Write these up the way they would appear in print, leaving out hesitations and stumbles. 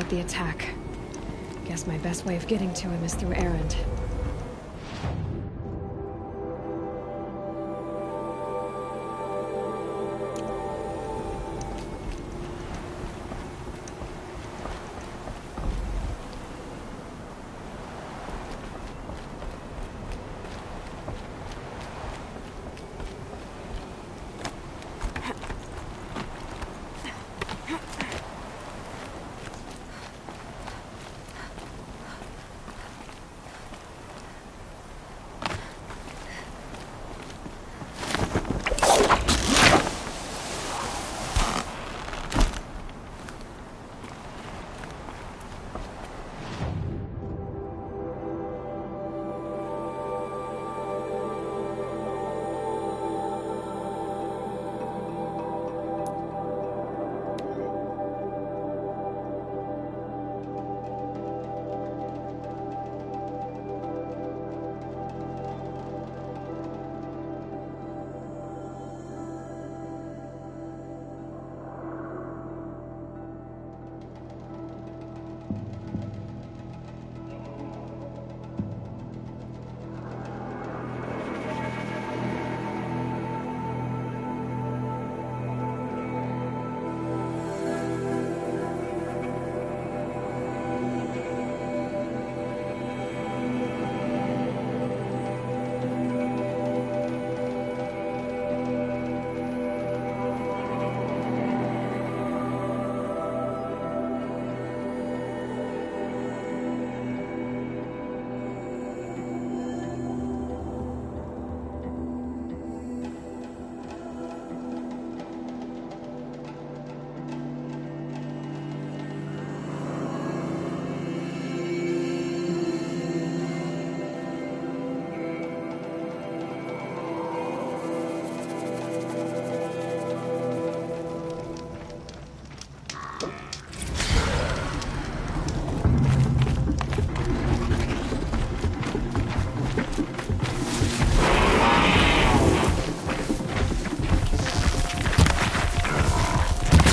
about the attack. Guess my best way of getting to him is through Erend.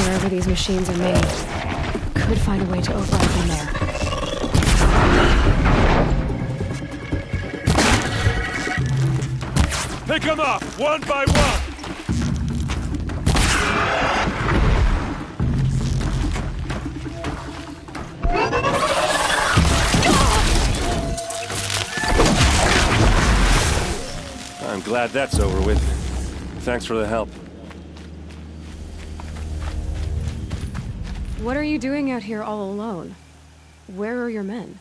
Wherever these machines are made, could find a way to override them there. Pick them up, one by one! I'm glad that's over with. Thanks for the help. What are you doing out here all alone? Where are your men?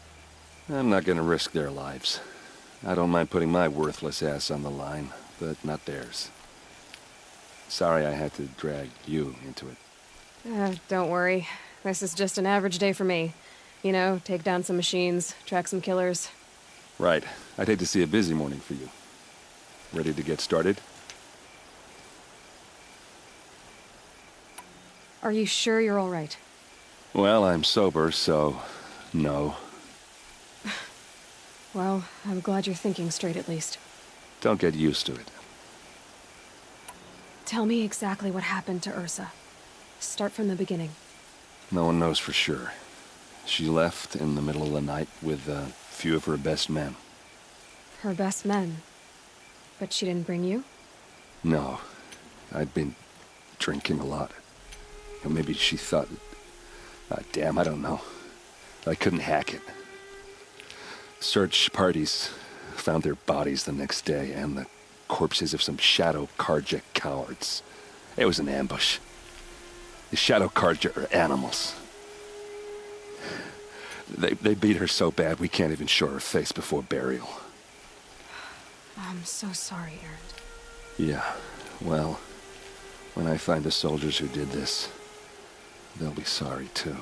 I'm not gonna risk their lives. I don't mind putting my worthless ass on the line, but not theirs. Sorry I had to drag you into it. Don't worry. This is just an average day for me. You know, take down some machines, track some killers. Right. I'd hate to see a busy morning for you. Ready to get started? Are you sure you're all right? Well, I'm sober, so no. Well, I'm glad you're thinking straight at least. Don't get used to it. Tell me exactly what happened to Ursa. Start from the beginning. No one knows for sure. She left in the middle of the night with a few of her best men. Her best men? But she didn't bring you? No. I'd been drinking a lot. Or maybe she thought... damn, I don't know. I couldn't hack it. Search parties found their bodies the next day, and the corpses of some Shadow Karja cowards. It was an ambush. The Shadow Karja are animals. They beat her so bad we can't even show her face before burial. I'm so sorry, Erend. Yeah, well, when I find the soldiers who did this, they'll be sorry too.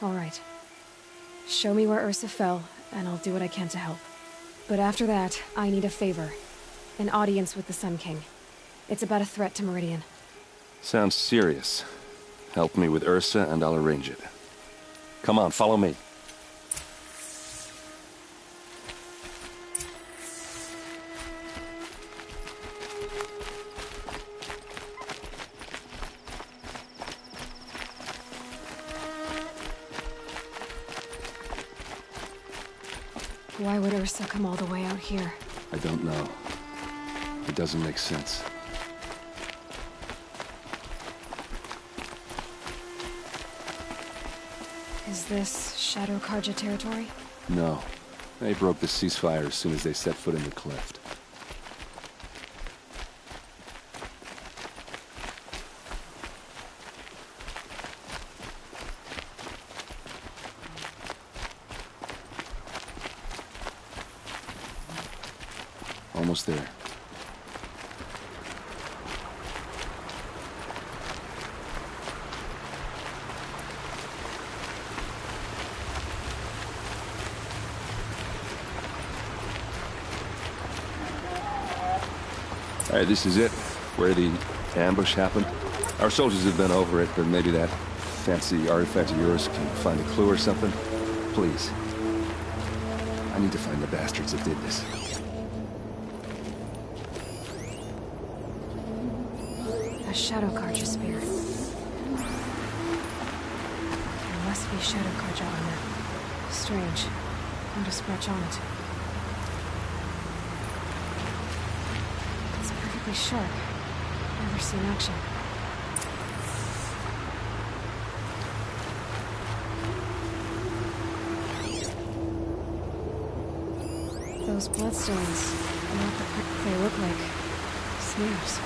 All right. Show me where Ursa fell, and I'll do what I can to help. But after that, I need a favor. An audience with the Sun King. It's about a threat to Meridian. Sounds serious. Help me with Ursa and I'll arrange it. Come on, follow me. Why would Ursa come all the way out here? I don't know. It doesn't make sense. Is this Shadow Karja territory? No. They broke the ceasefire as soon as they set foot in the cleft. Almost there. All right, this is it, where the ambush happened. Our soldiers have been over it, but maybe that fancy artifact of yours can find a clue or something. Please. I need to find the bastards that did this. A Shadow Karja spear. There must be Shadow Karja armor. Strange. Not a scratch on it. It's perfectly sharp. Never seen action. Those bloodstains, not the prick they look like. Smears.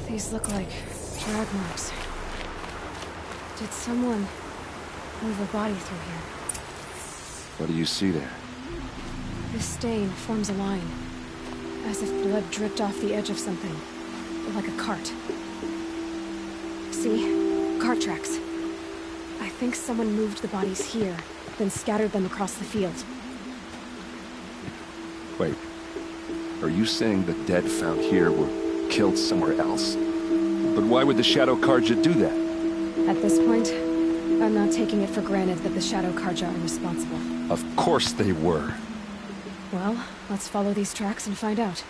These look like drag marks. Did someone move a body through here? What do you see there? This stain forms a line, as if blood dripped off the edge of something, like a cart. See? Cart tracks. I think someone moved the bodies here, then scattered them across the field. Wait. Are you saying the dead found here were killed somewhere else? But why would the Shadow Karja do that? At this point, I'm not taking it for granted that the Shadow Karja are responsible. Of course they were. Well, let's follow these tracks and find out.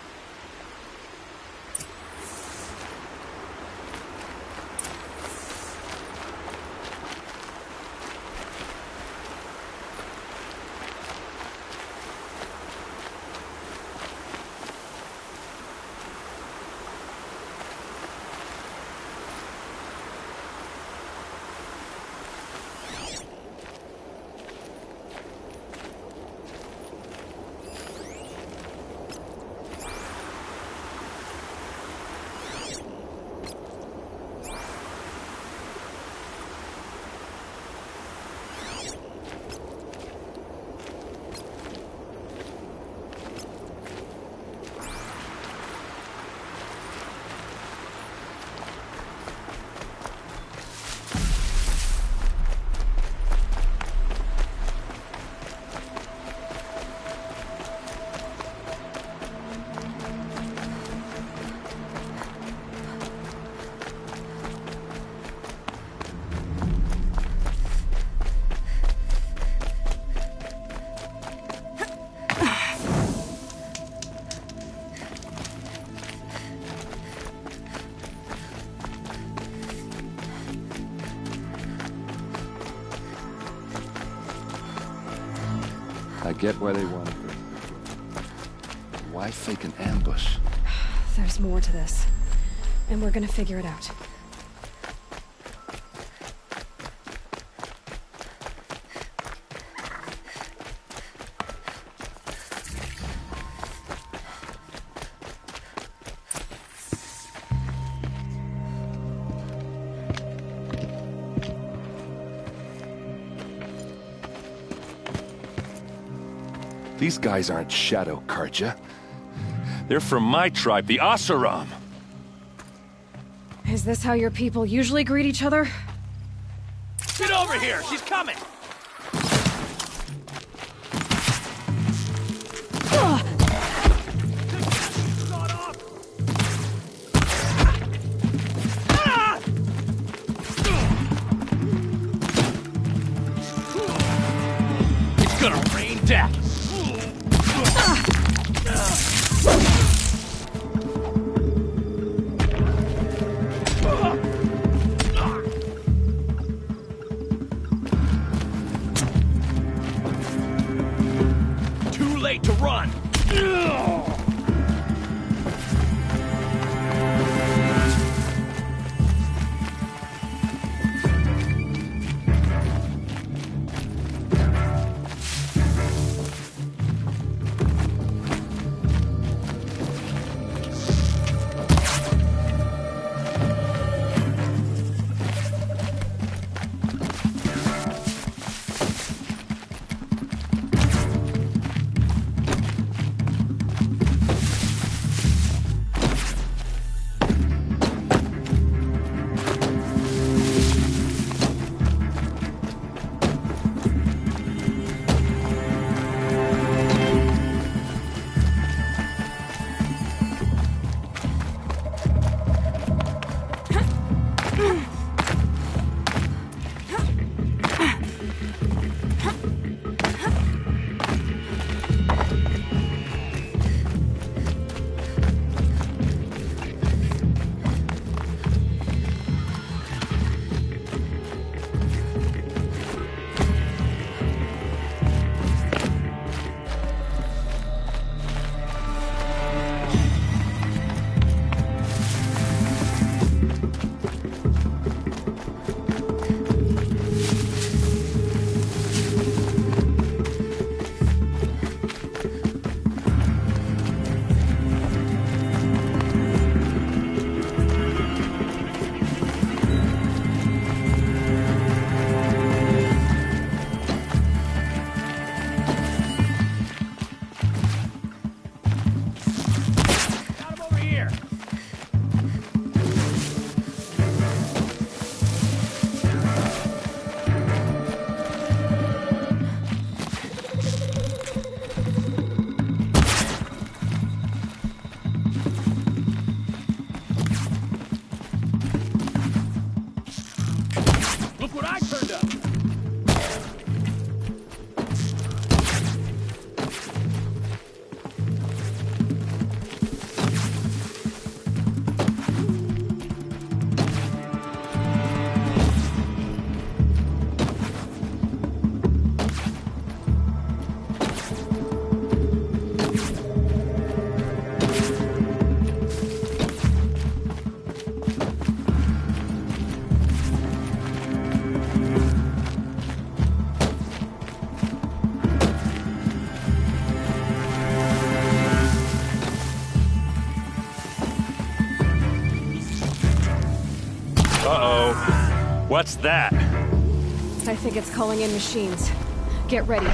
I get why they wanted her. Why fake an ambush? There's more to this, and we're gonna figure it out. These guys aren't Shadow Karja. They're from my tribe, the Asaram. Is this how your people usually greet each other? Get over here! She's coming! What's that? I think it's calling in machines. Get ready.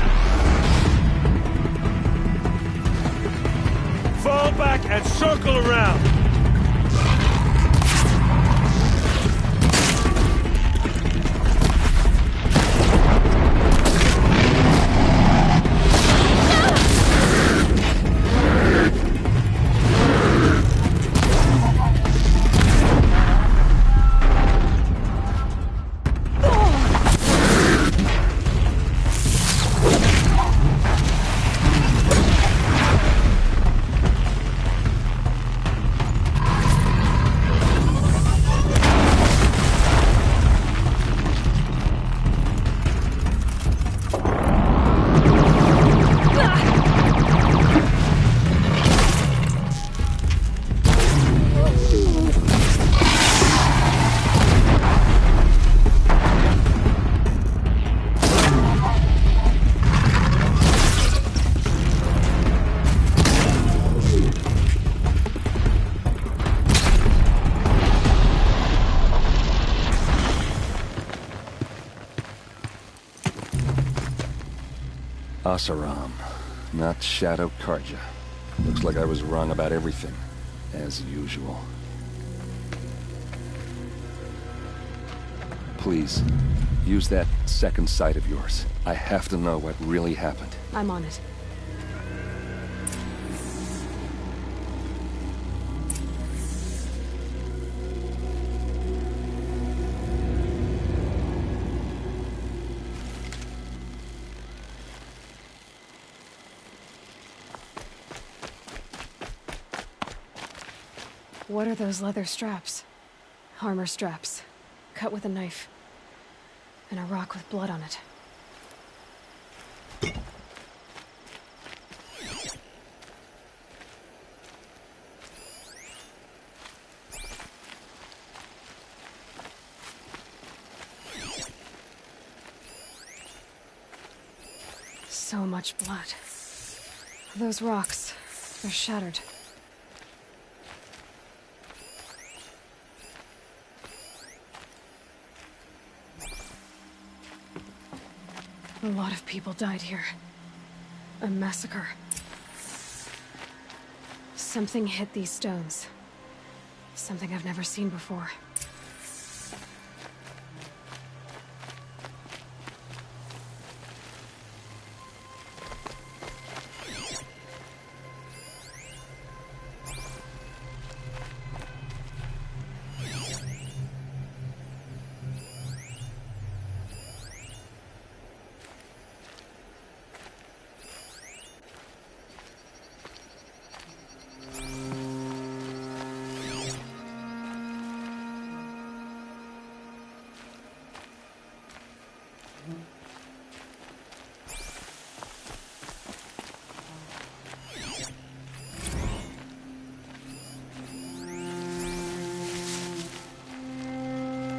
Fall back and circle around. Asaram, not Shadow Karja. Looks like I was wrong about everything, as usual. Please, use that second sight of yours. I have to know what really happened. I'm on it. What are those leather straps? Armor straps, cut with a knife, and a rock with blood on it. So much blood. Those rocks, they're shattered. A lot of people died here. A massacre. Something hit these stones. Something I've never seen before.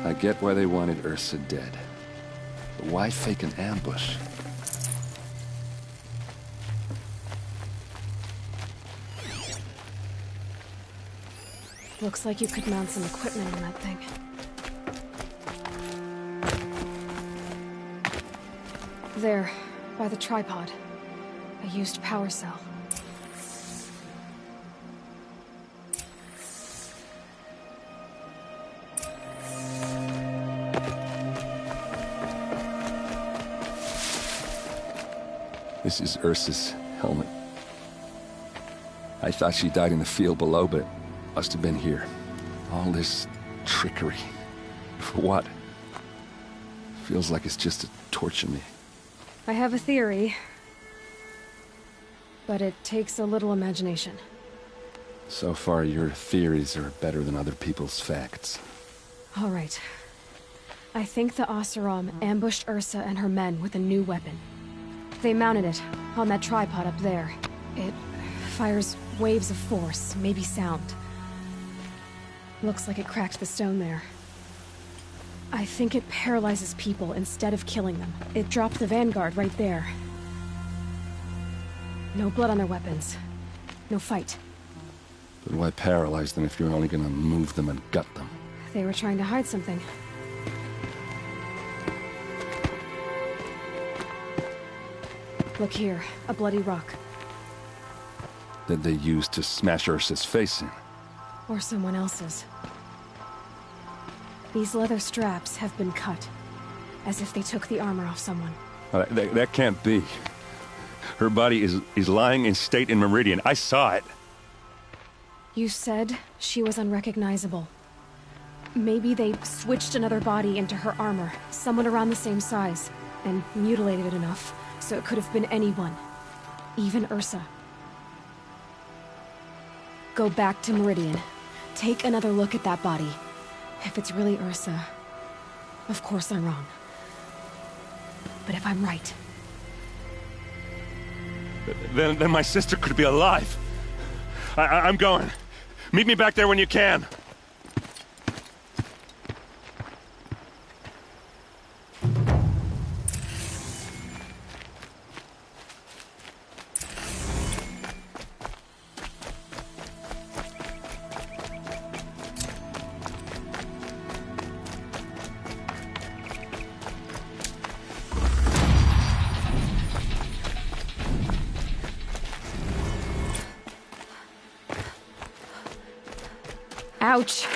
I get why they wanted Ursa dead. But why fake an ambush? Looks like you could mount some equipment on that thing. There, by the tripod. A used power cell. This is Ursa's helmet. I thought she died in the field below, but it must have been here. All this trickery. For what? Feels like it's just to torture me. I have a theory, but it takes a little imagination. So far, your theories are better than other people's facts. All right. I think the Oseram ambushed Ursa and her men with a new weapon. They mounted it on that tripod up there. It fires waves of force, maybe sound. Looks like it cracked the stone there. I think it paralyzes people instead of killing them. It dropped the vanguard right there. No blood on their weapons. No fight. But why paralyze them if you're only gonna move them and gut them? They were trying to hide something. Look here, a bloody rock. That they used to smash Ursa's face in. Or someone else's. These leather straps have been cut, as if they took the armor off someone. That can't be. Her body is lying in state in Meridian. I saw it. You said she was unrecognizable. Maybe they switched another body into her armor, someone around the same size, and mutilated it enough, so it could have been anyone. Even Ursa. Go back to Meridian. Take another look at that body. If it's really Ursa, of course I'm wrong. But if I'm right... Then my sister could be alive. I'm going. Meet me back there when you can. Ouch!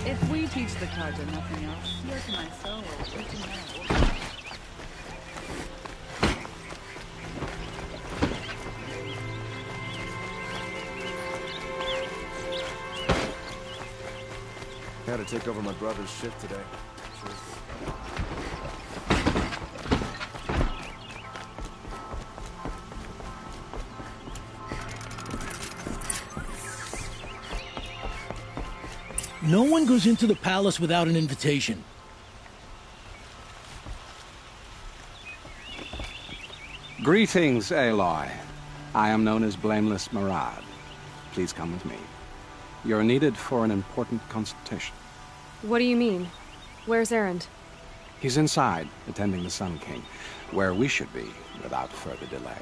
If we teach the carja nothing else, here to my soul will teach him that. Had to take over my brother's shift today. No one goes into the palace without an invitation. Greetings, Aloy. I am known as Blameless Marad. Please come with me. You're needed for an important consultation. What do you mean? Where's Erend? He's inside, attending the Sun King, where we should be without further delay.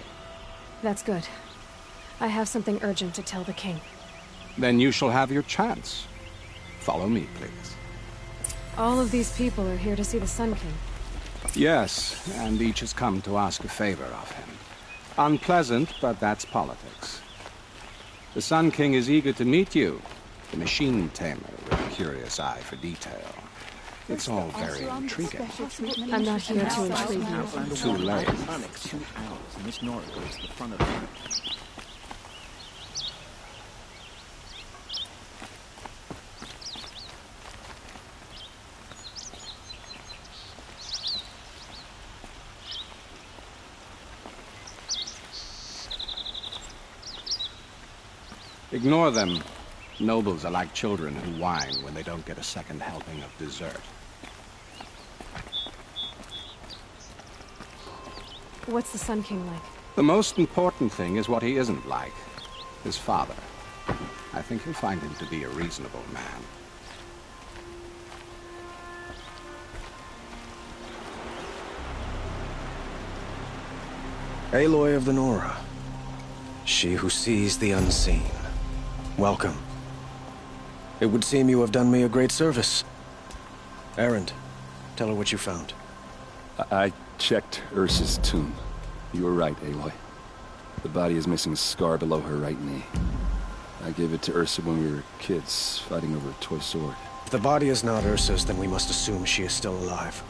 That's good. I have something urgent to tell the king. Then you shall have your chance. Follow me, please. All of these people are here to see the Sun King. Yes, and each has come to ask a favor of him. Unpleasant, but that's politics. The Sun King is eager to meet you, the machine tamer with a curious eye for detail. It's all very intriguing. I'm not here to intrigue you. Too late. Miss Nora goes to the front of the Ignore them. Nobles are like children who whine when they don't get a second helping of dessert. What's the Sun King like? The most important thing is what he isn't like. His father. I think you'll find him to be a reasonable man. Aloy of the Nora. She who sees the unseen. Welcome. It would seem you have done me a great service. Erend, tell her what you found. I checked Ursa's tomb. You were right, Aloy. The body is missing a scar below her right knee. I gave it to Ursa when we were kids, fighting over a toy sword. If the body is not Ursa's, then we must assume she is still alive.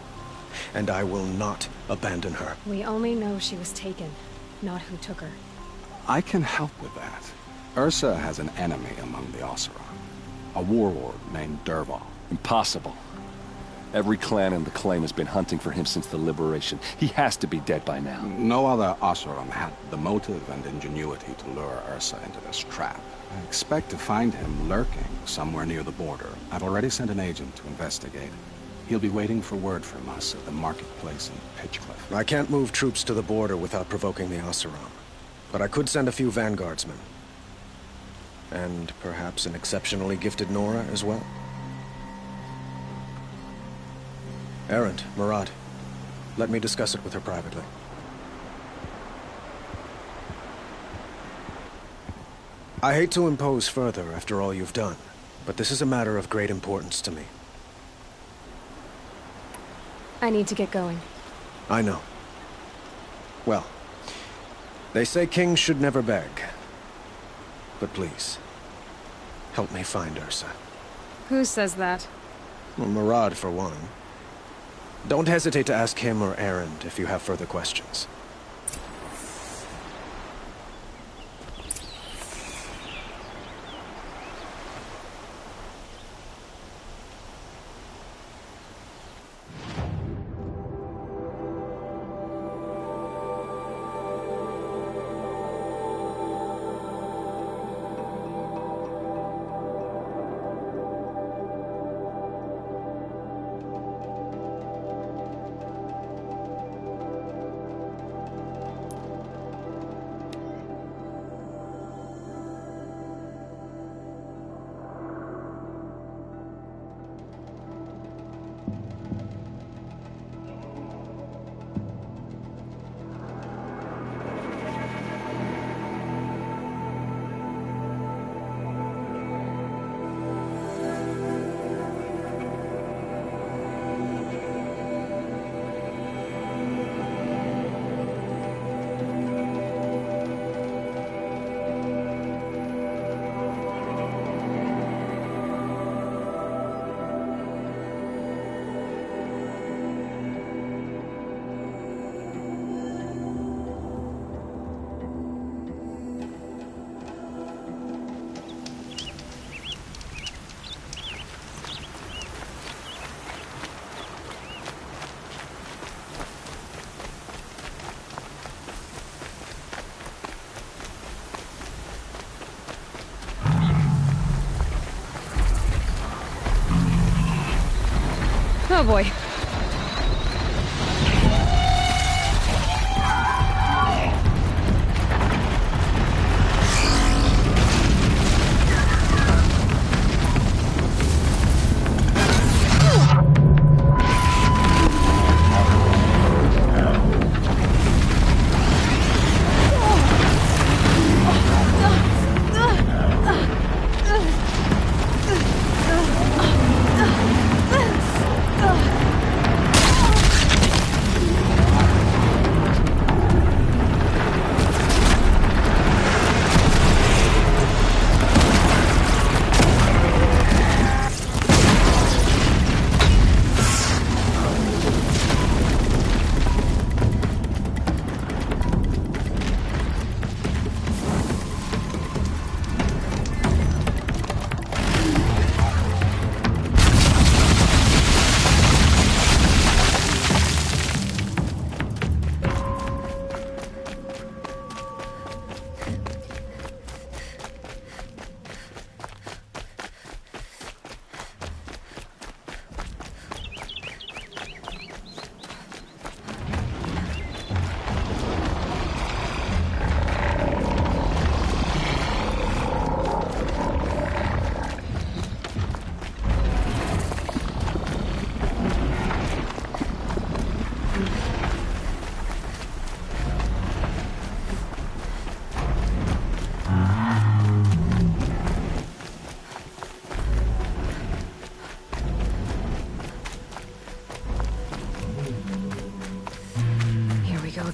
And I will not abandon her. We only know she was taken, not who took her. I can help with that. Ursa has an enemy among the Oseram. A warlord named Dervahl. Impossible. Every clan in the claim has been hunting for him since the liberation. He has to be dead by now. No other Oseram had the motive and ingenuity to lure Ursa into this trap. I expect to find him lurking somewhere near the border. I've already sent an agent to investigate. He'll be waiting for word from us at the marketplace in Pitchcliff. I can't move troops to the border without provoking the Oseram. But I could send a few vanguardsmen. And perhaps an exceptionally gifted Nora as well. Erend, Murad, let me discuss it with her privately. I hate to impose further after all you've done, but this is a matter of great importance to me. I need to get going. I know. Well, they say kings should never beg. But please, help me find Ursa. Who says that? Well, Murad, for one. Don't hesitate to ask him or Erend if you have further questions. Oh boy.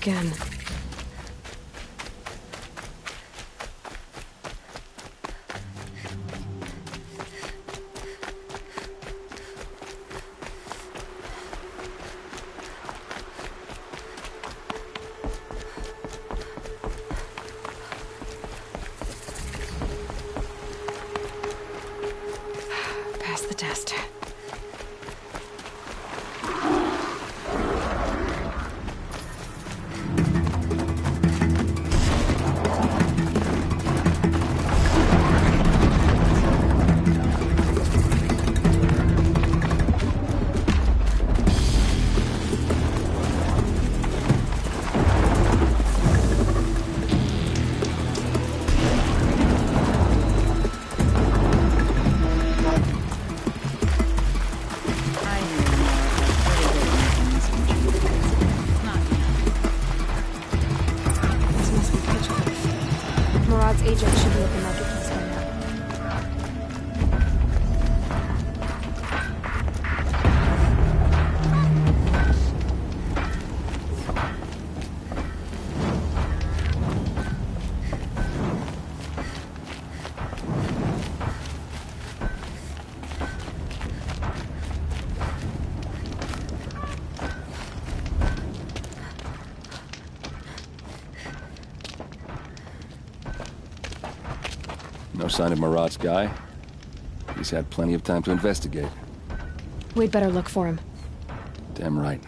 again. Pass the test. This must be Pitch Cliff. Murad's agent should be at the marketplace by now. No sign of Murad's guy. He's had plenty of time to investigate. We'd better look for him. Damn right.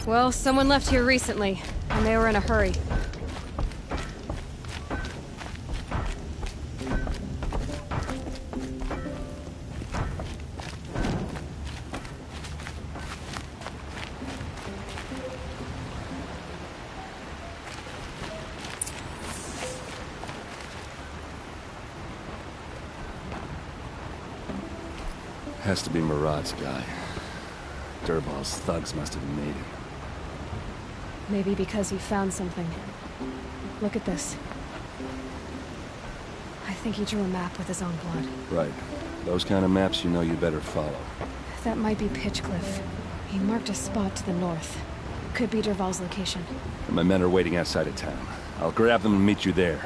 Well, someone left here recently, and they were in a hurry. Has to be Murad's guy. Durbal's thugs must have made him. Maybe because he found something. Look at this. I think he drew a map with his own blood. Right. Those kind of maps you know you better follow. That might be Pitch Cliff. He marked a spot to the north. Could be Durval's location. And my men are waiting outside of town. I'll grab them and meet you there.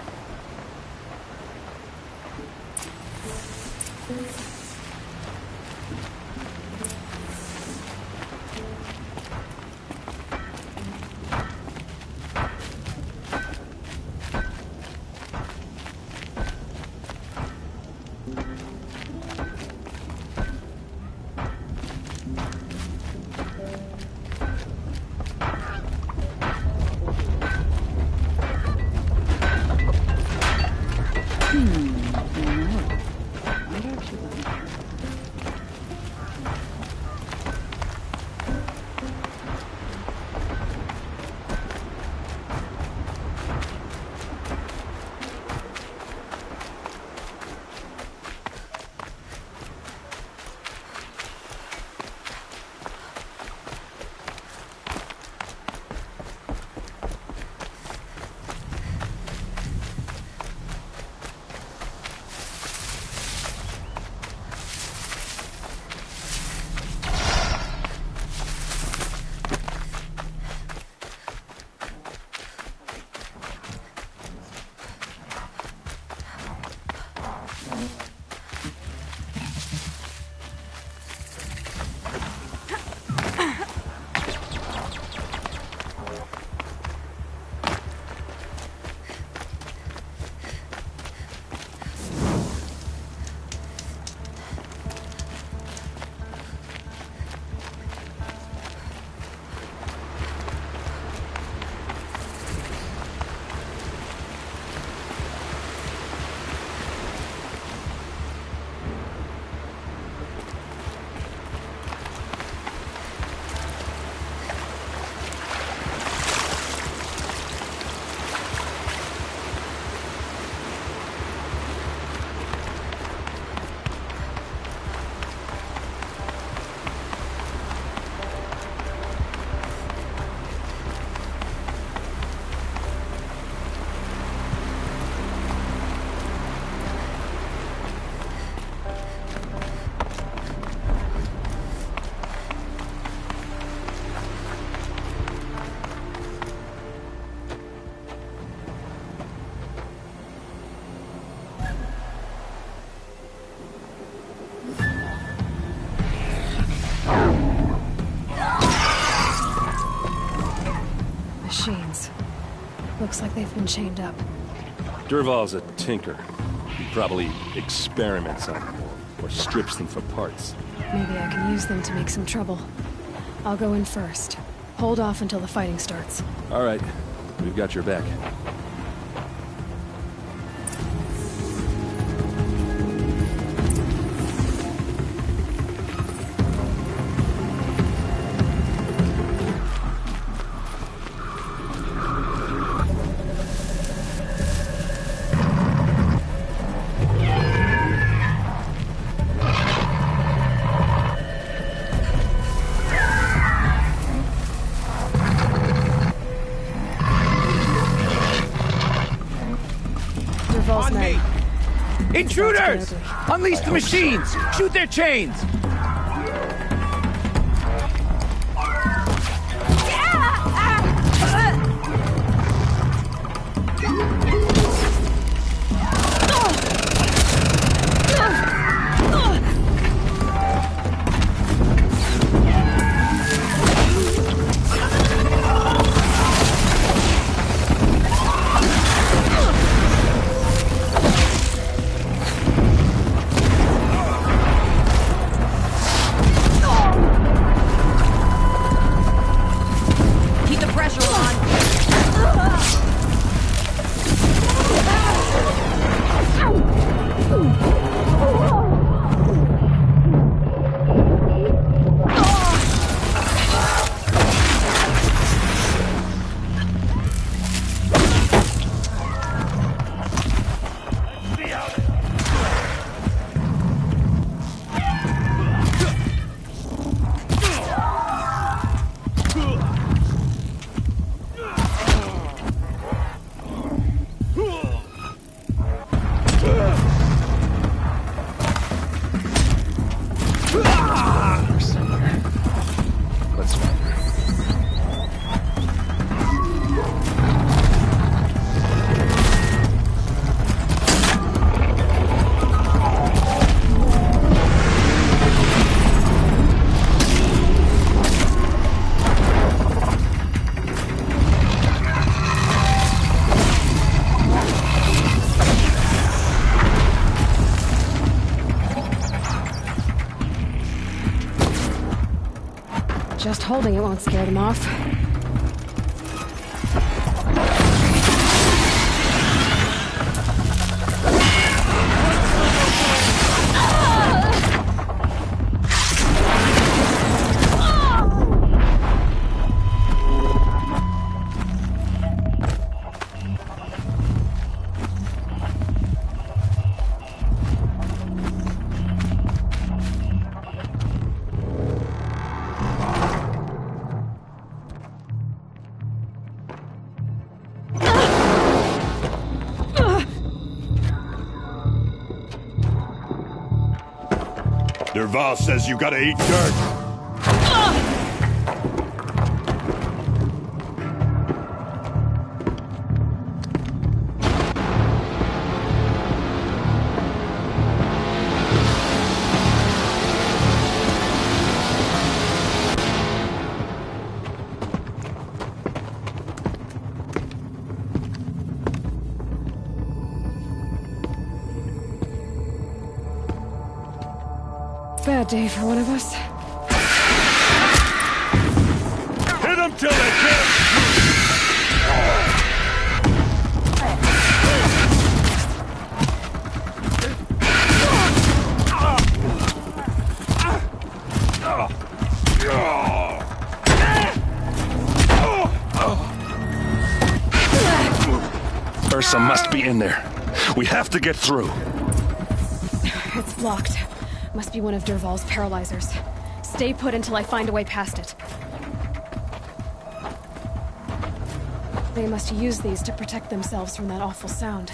Looks like they've been chained up. Dervahl's a tinker. He probably experiments on them or strips them for parts. Maybe I can use them to make some trouble. I'll go in first. Hold off until the fighting starts. All right. We've got your back. On me! Intruders! Unleash the machines! Shoot their chains! Just holding it won't scare them off. Dervahl says you gotta eat dirt. Bad day for one of us. Hit them till they can't. Ursa must be in there. We have to get through. It's blocked. Must be one of Dervahl's paralyzers. Stay put until I find a way past it. They must use these to protect themselves from that awful sound.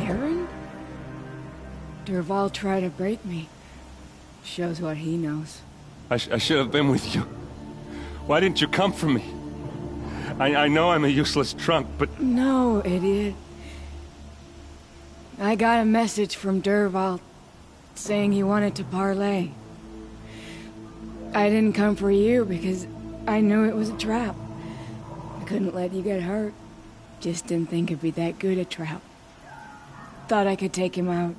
Aaron? Durval tried to break me. Shows what he knows. I should have been with you. Why didn't you come for me? I know I'm a useless trunk, but... No, idiot. I got a message from Durval saying he wanted to parlay. I didn't come for you because I knew it was a trap. I couldn't let you get hurt. Just didn't think it'd be that good a trap. Thought I could take him out.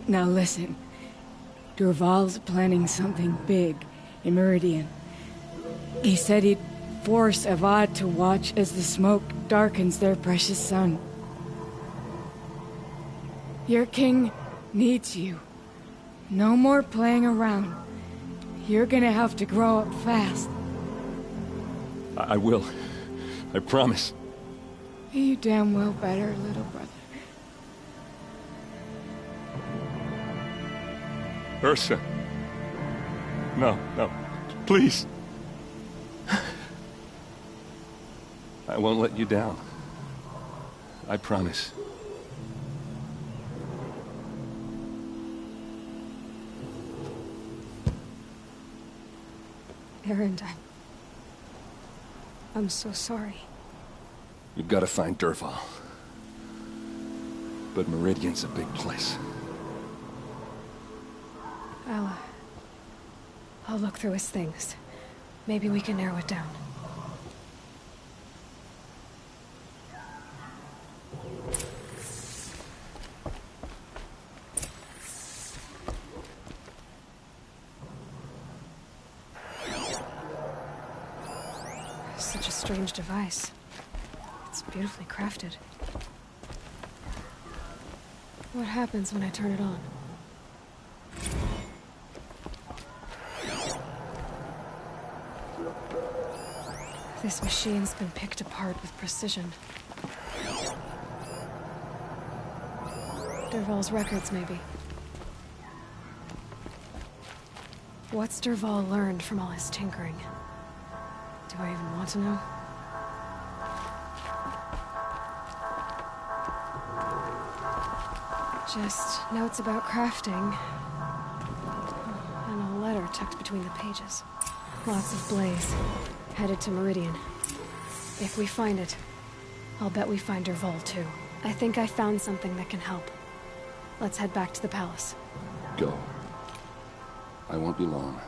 Now listen. Durval's planning something big in Meridian. He said he'd force Avad to watch as the smoke darkens their precious sun. Your king needs you. No more playing around. You're gonna have to grow up fast. I will. I promise. You damn well better, little brother. Ursa. No, no. Please. I won't let you down. I promise. Aaron, I'm so sorry. We've got to find Durval. But Meridian's a big place. I'll look through his things. Maybe we can narrow it down. Such a strange device. It's beautifully crafted. What happens when I turn it on? This machine's been picked apart with precision. Durval's records, maybe. What's Durval learned from all his tinkering? Do I even want to know? Just notes about crafting. And a letter tucked between the pages. Lots of blaze. Headed to Meridian. If we find it, I'll bet we find Durval too. I think I found something that can help. Let's head back to the palace. Go. I won't be long,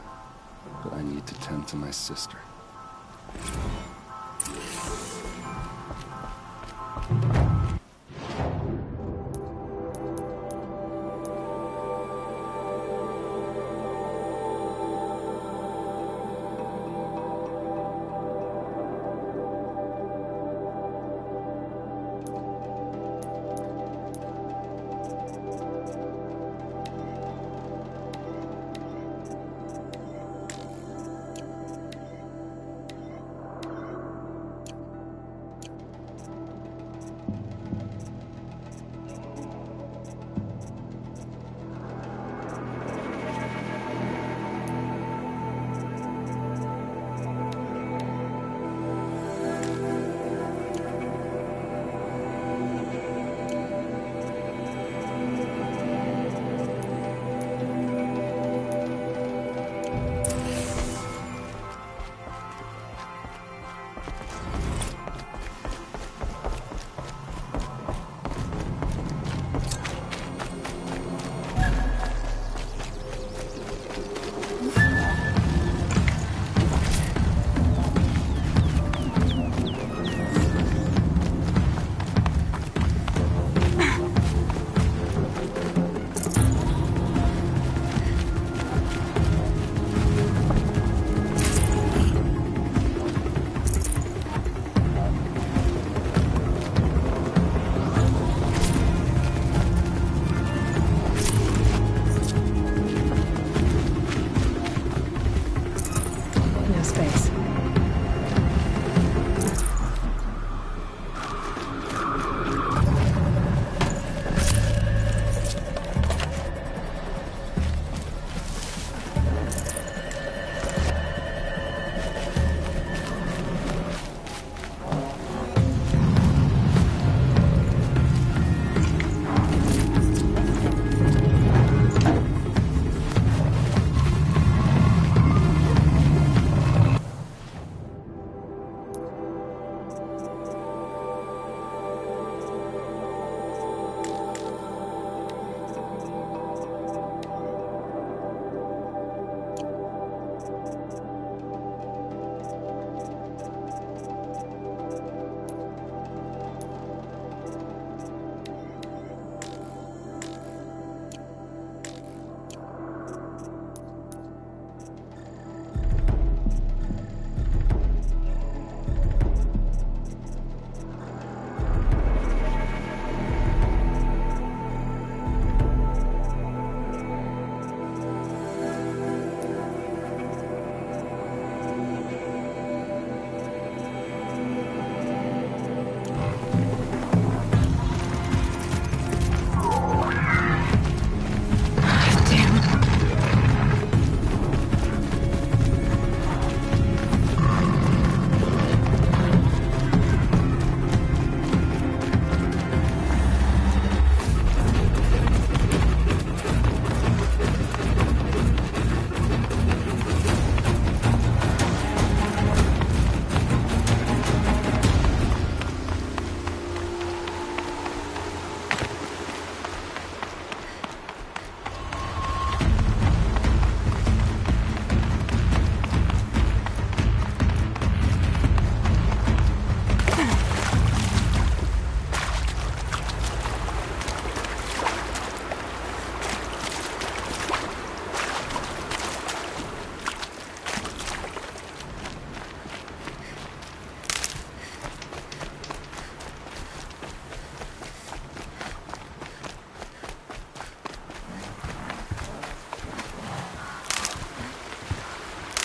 but I need to tend to my sister.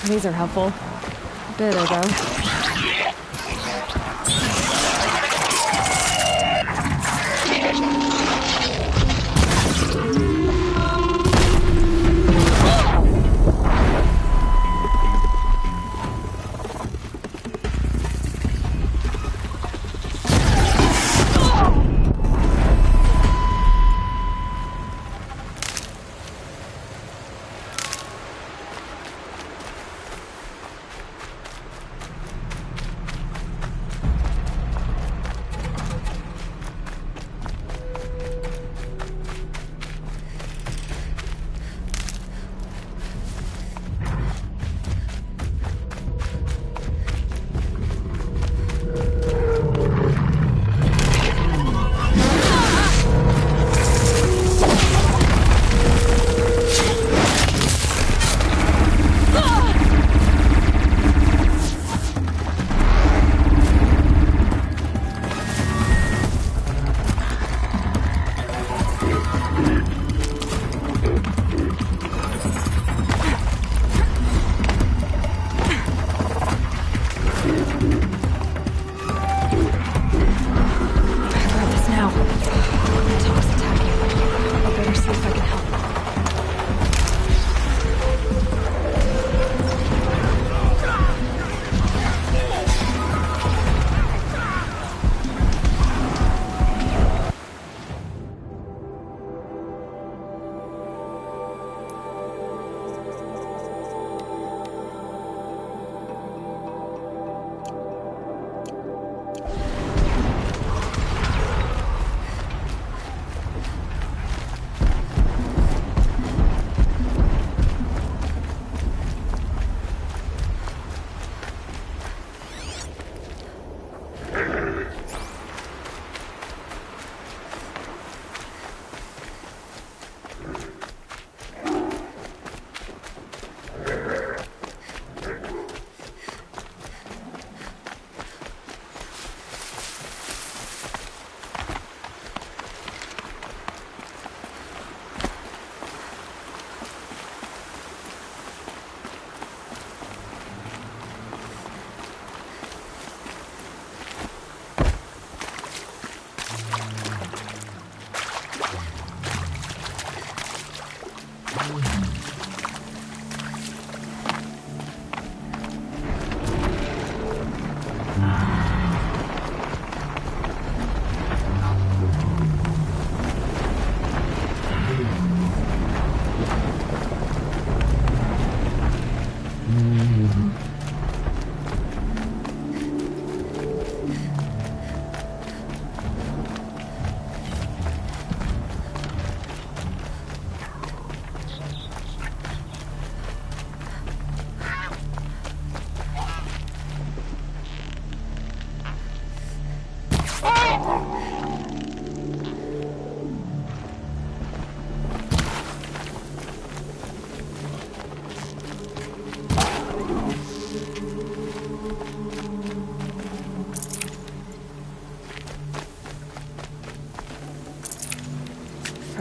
These are helpful. There they go.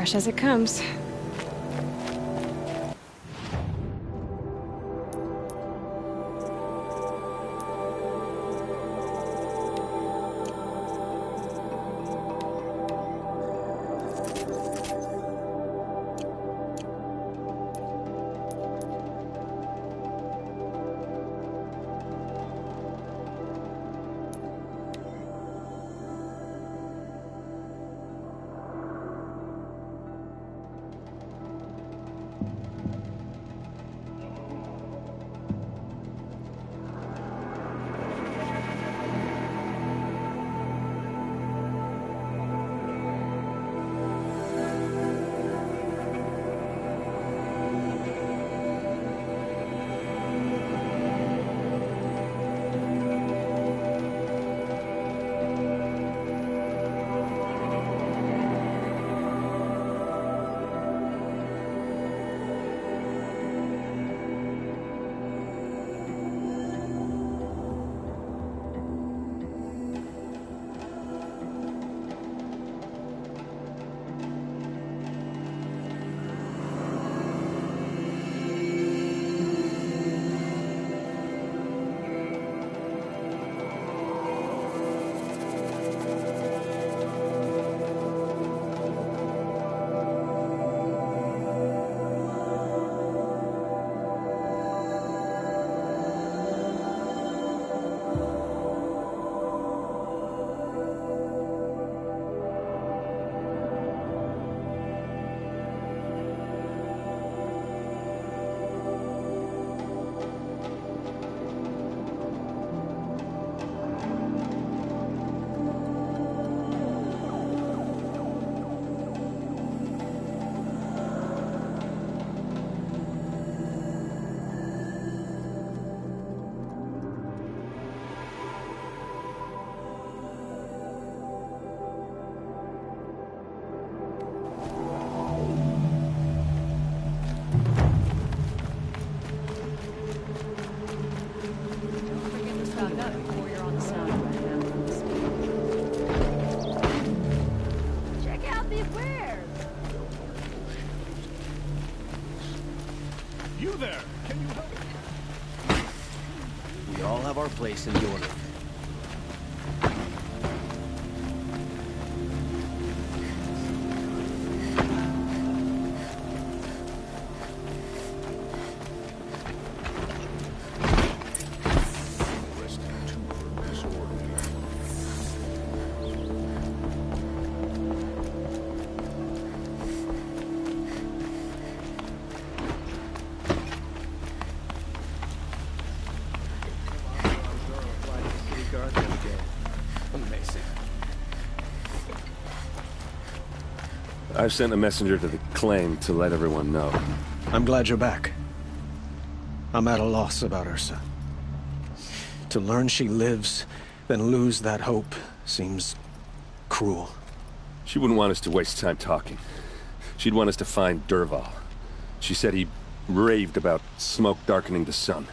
Fresh as it comes. Place in the order. I've sent a messenger to the claim to let everyone know. I'm glad you're back. I'm at a loss about Ursa. To learn she lives, then lose that hope, seems cruel. She wouldn't want us to waste time talking. She'd want us to find Dervahl. She said he raved about smoke darkening the sun.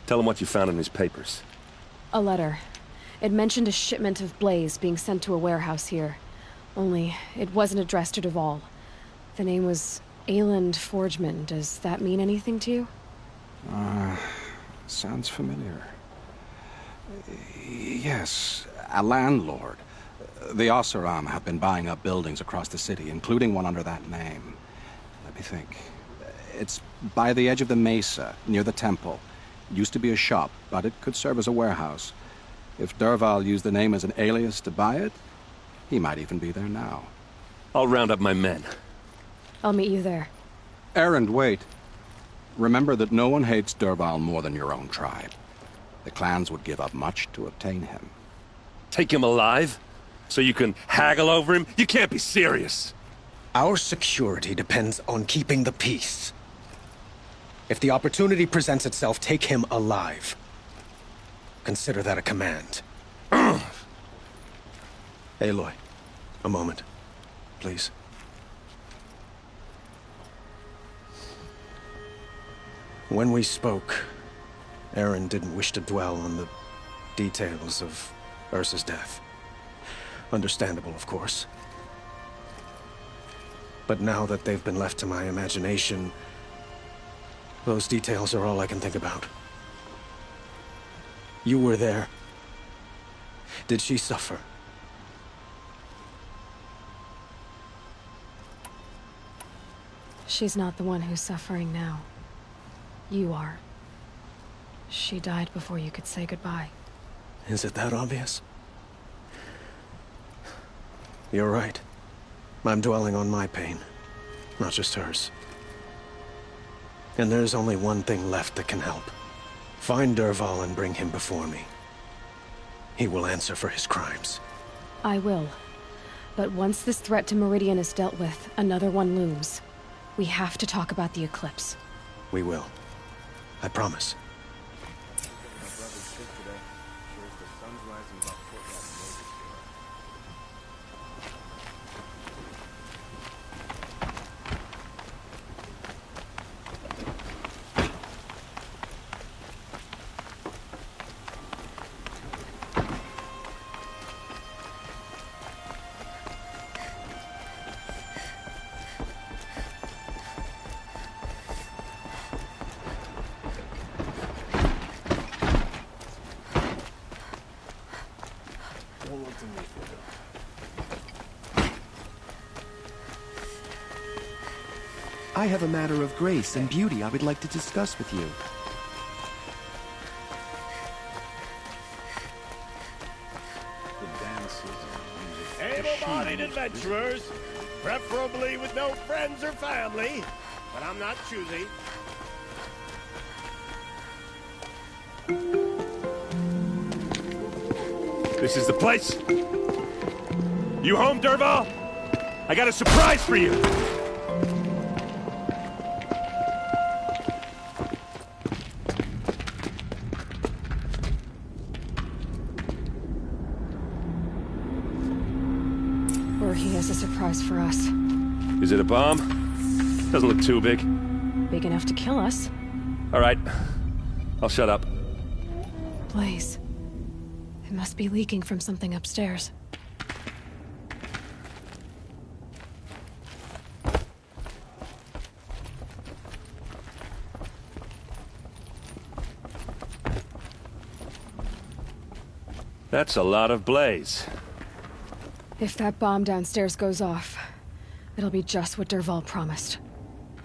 Tell him what you found in his papers. A letter. It mentioned a shipment of blaze being sent to a warehouse here. Only, it wasn't addressed to Dervahl. The name was Ayland Forgeman. Does that mean anything to you? Sounds familiar. Yes, a landlord. The Oseram have been buying up buildings across the city, including one under that name. Let me think. It's by the edge of the mesa, near the temple. It used to be a shop, but it could serve as a warehouse. If Dervahl used the name as an alias to buy it, he might even be there now. I'll round up my men. I'll meet you there. Erend, wait. Remember that no one hates Dervahl more than your own tribe. The clans would give up much to obtain him. Take him alive? So you can haggle over him? You can't be serious! Our security depends on keeping the peace. If the opportunity presents itself, take him alive. Consider that a command. Aloy, a moment, please. When we spoke, Erend didn't wish to dwell on the details of Ursa's death. Understandable, of course. But now that they've been left to my imagination, those details are all I can think about. You were there. Did she suffer? She's not the one who's suffering now. You are. She died before you could say goodbye. Is it that obvious? You're right. I'm dwelling on my pain, not just hers. And there's only one thing left that can help. Find Dervahl and bring him before me. He will answer for his crimes. I will. But once this threat to Meridian is dealt with, another one looms. We have to talk about the eclipse. We will. I promise. I have a matter of grace and beauty I would like to discuss with you. Able-bodied adventurers, preferably with no friends or family, but I'm not choosy. This is the place. You home, Dervahl? I got a surprise for you. Or he has a surprise for us. Is it a bomb? Doesn't look too big. Big enough to kill us. All right. I'll shut up. Blaze. It must be leaking from something upstairs. That's a lot of blaze. If that bomb downstairs goes off, it'll be just what Dervahl promised.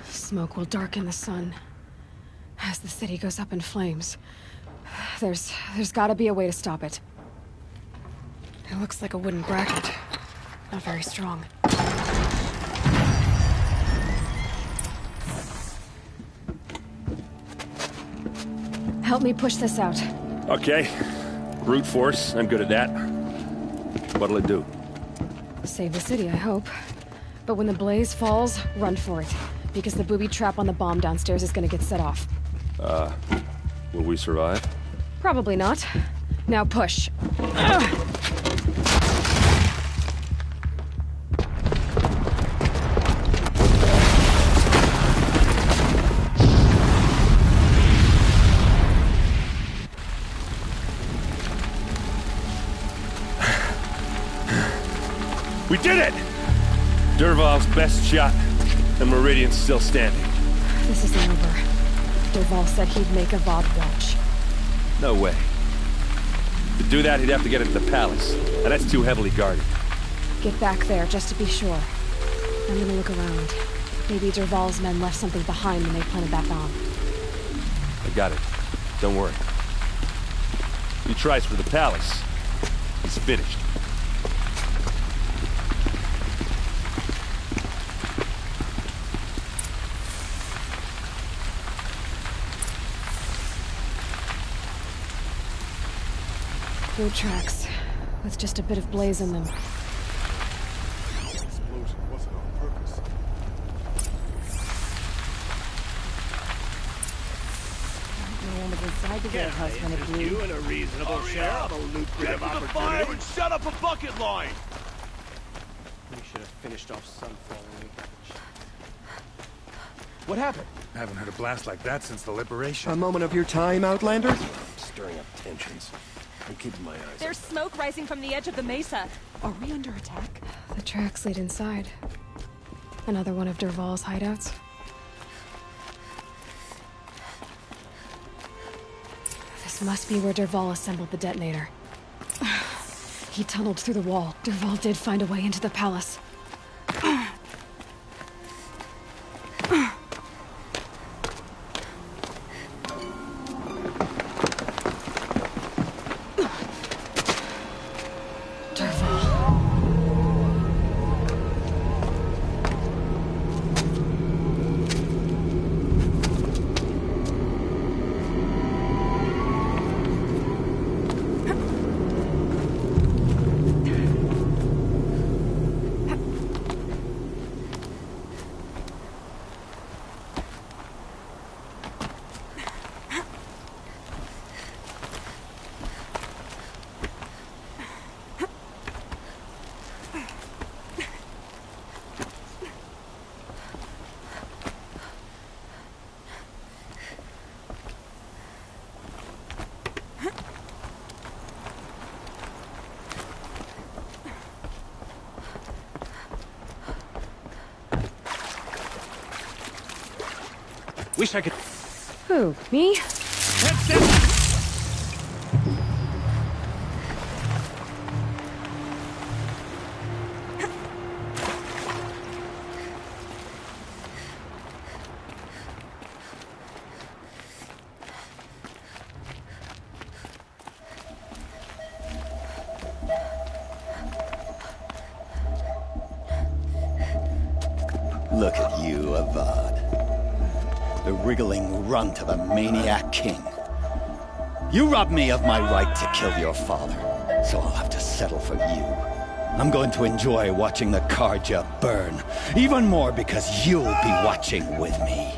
Smoke will darken the sun. As the city goes up in flames, there's gotta be a way to stop it. It looks like a wooden bracket. Not very strong. Help me push this out. Okay. Brute force, I'm good at that. What'll it do? Save the city, I hope. But when the blaze falls, run for it. Because the booby trap on the bomb downstairs is gonna get set off. Will we survive? Probably not. Now push. We did it! Dervahl's best shot, and Meridian's still standing. This isn't over. Dervahl said he'd make a VOD watch. No way. To do that, he'd have to get into the palace, and that's too heavily guarded. Get back there, just to be sure. I'm gonna look around. Maybe Dervahl's men left something behind when they planted that bomb. I got it. Don't worry. He tries for the palace. He's finished. Boot tracks, with just a bit of blaze in them. The explosion wasn't on purpose. No one was inside to get a husband of blue. You and a reasonable share of a lucrative opportunity. And shut up a bucket line! We should have finished off Sunfall when we got the chance. What happened? I haven't heard a blast like that since the liberation. A moment of your time, Outlander? Stirring up tensions. I'm keeping my eyes There's smoke rising from the edge of the mesa. Are we under attack? The tracks lead inside. Another one of Dervahl's hideouts? This must be where Dervahl assembled the detonator. He tunneled through the wall. Dervahl did find a way into the palace. Wish I could... Who, me? Look at you, Avad. The wriggling runt of a maniac king. You robbed me of my right to kill your father, so I'll have to settle for you. I'm going to enjoy watching the Karja burn, even more because you'll be watching with me.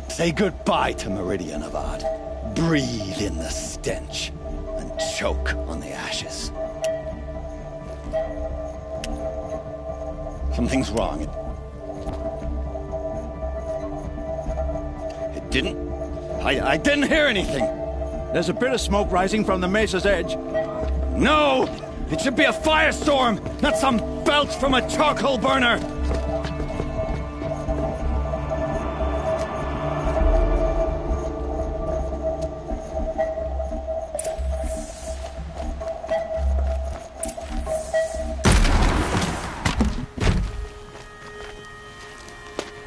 Say goodbye to Meridian, Avad. Breathe in the stench, and choke on the ashes. Something's wrong. I didn't hear anything. There's a bit of smoke rising from the mesa's edge. No! It should be a firestorm, not some belch from a charcoal burner!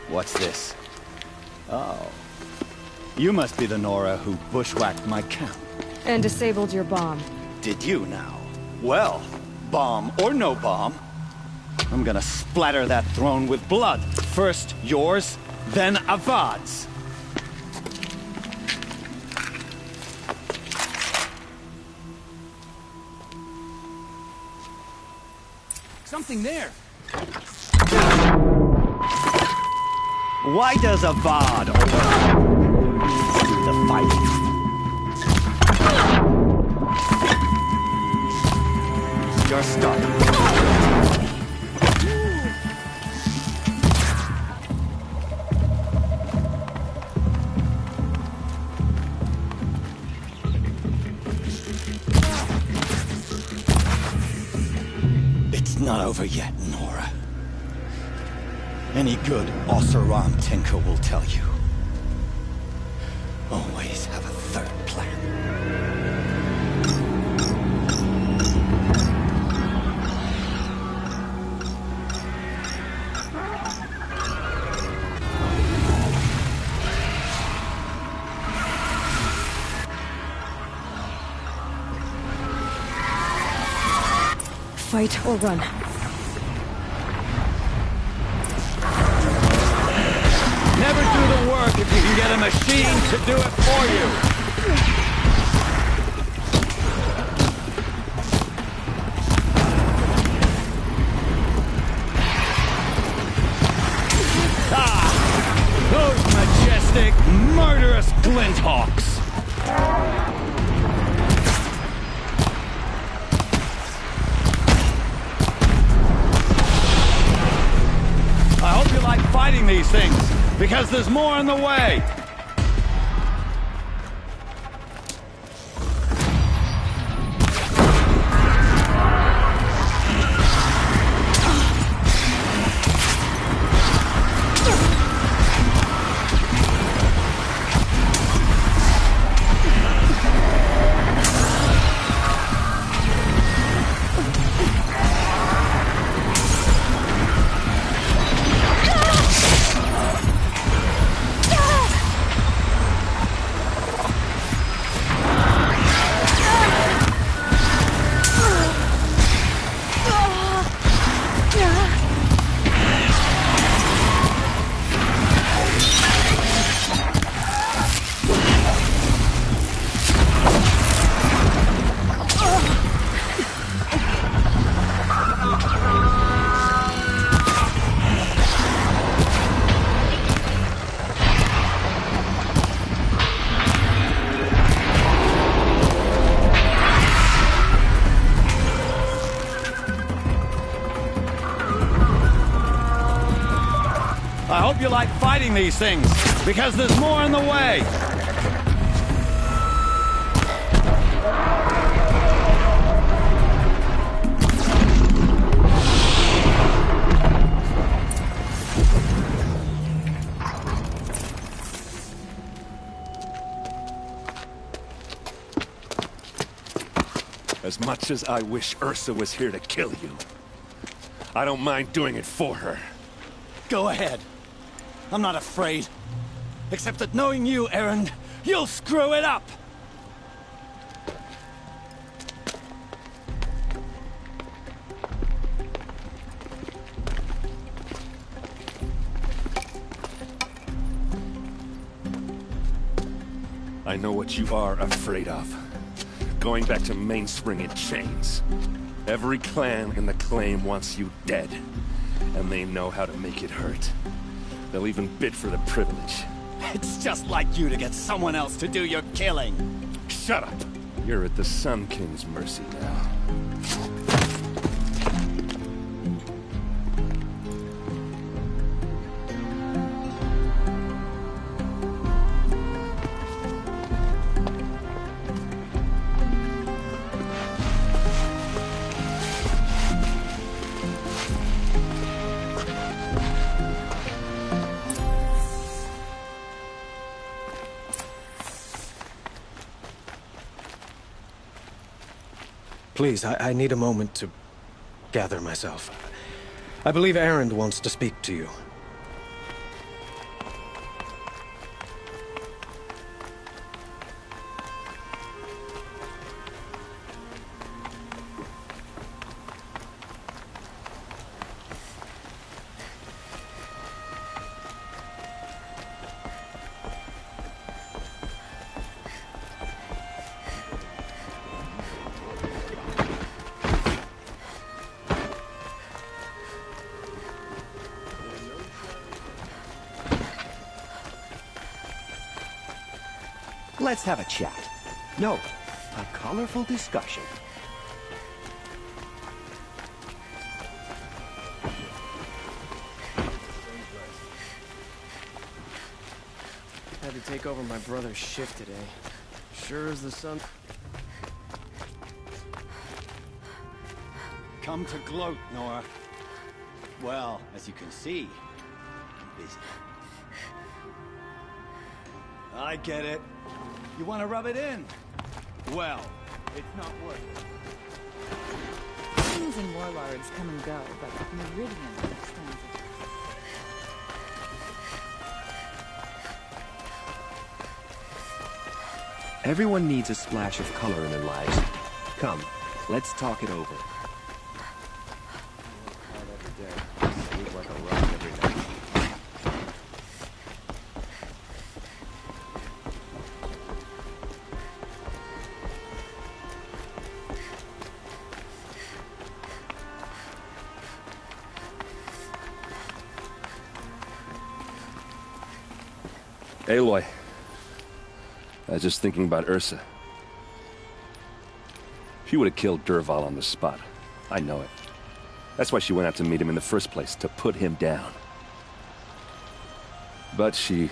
What's this? Oh. You must be the Nora who bushwhacked my camp. And disabled your bomb. Did you now? Well, bomb or no bomb, I'm gonna splatter that throne with blood. First yours, then Avad's. Something there. Why does Avad always do the fighting? You're starting. It's not over yet, Nora. Any good Oseram tinker will tell you. Always have a third plan. Fight or run. Never do the work if you can get a machine to do it for you. Ah! Those majestic, murderous glinthawks! I hope you like fighting these things, because there's more on the way! you like fighting these things, because there's more in the way. As much as I wish Ursa was here to kill you, I don't mind doing it for her. Go ahead. I'm not afraid. Except that knowing you, Erend, you'll screw it up! I know what you are afraid of. Going back to Mainspring in chains. Every clan in the claim wants you dead. And they know how to make it hurt. They'll even bid for the privilege. It's just like you to get someone else to do your killing. Shut up! You're at the Sun King's mercy now. Please, I need a moment to gather myself. I believe Erend wants to speak to you. Let's have a chat. No, a colorful discussion. Had to take over my brother's shift today. Sure as the sun. Come to gloat, Nora. Well, as you can see, I'm busy. I get it. You want to rub it in? Well, it's not worth it. Kings and warlords come and go, but Meridian stands. Everyone needs a splash of color in their lives. Come, let's talk it over. Sleep like a rock every night. Aloy. I was just thinking about Ursa. She would have killed Dervahl on the spot. I know it. That's why she went out to meet him in the first place, to put him down. But she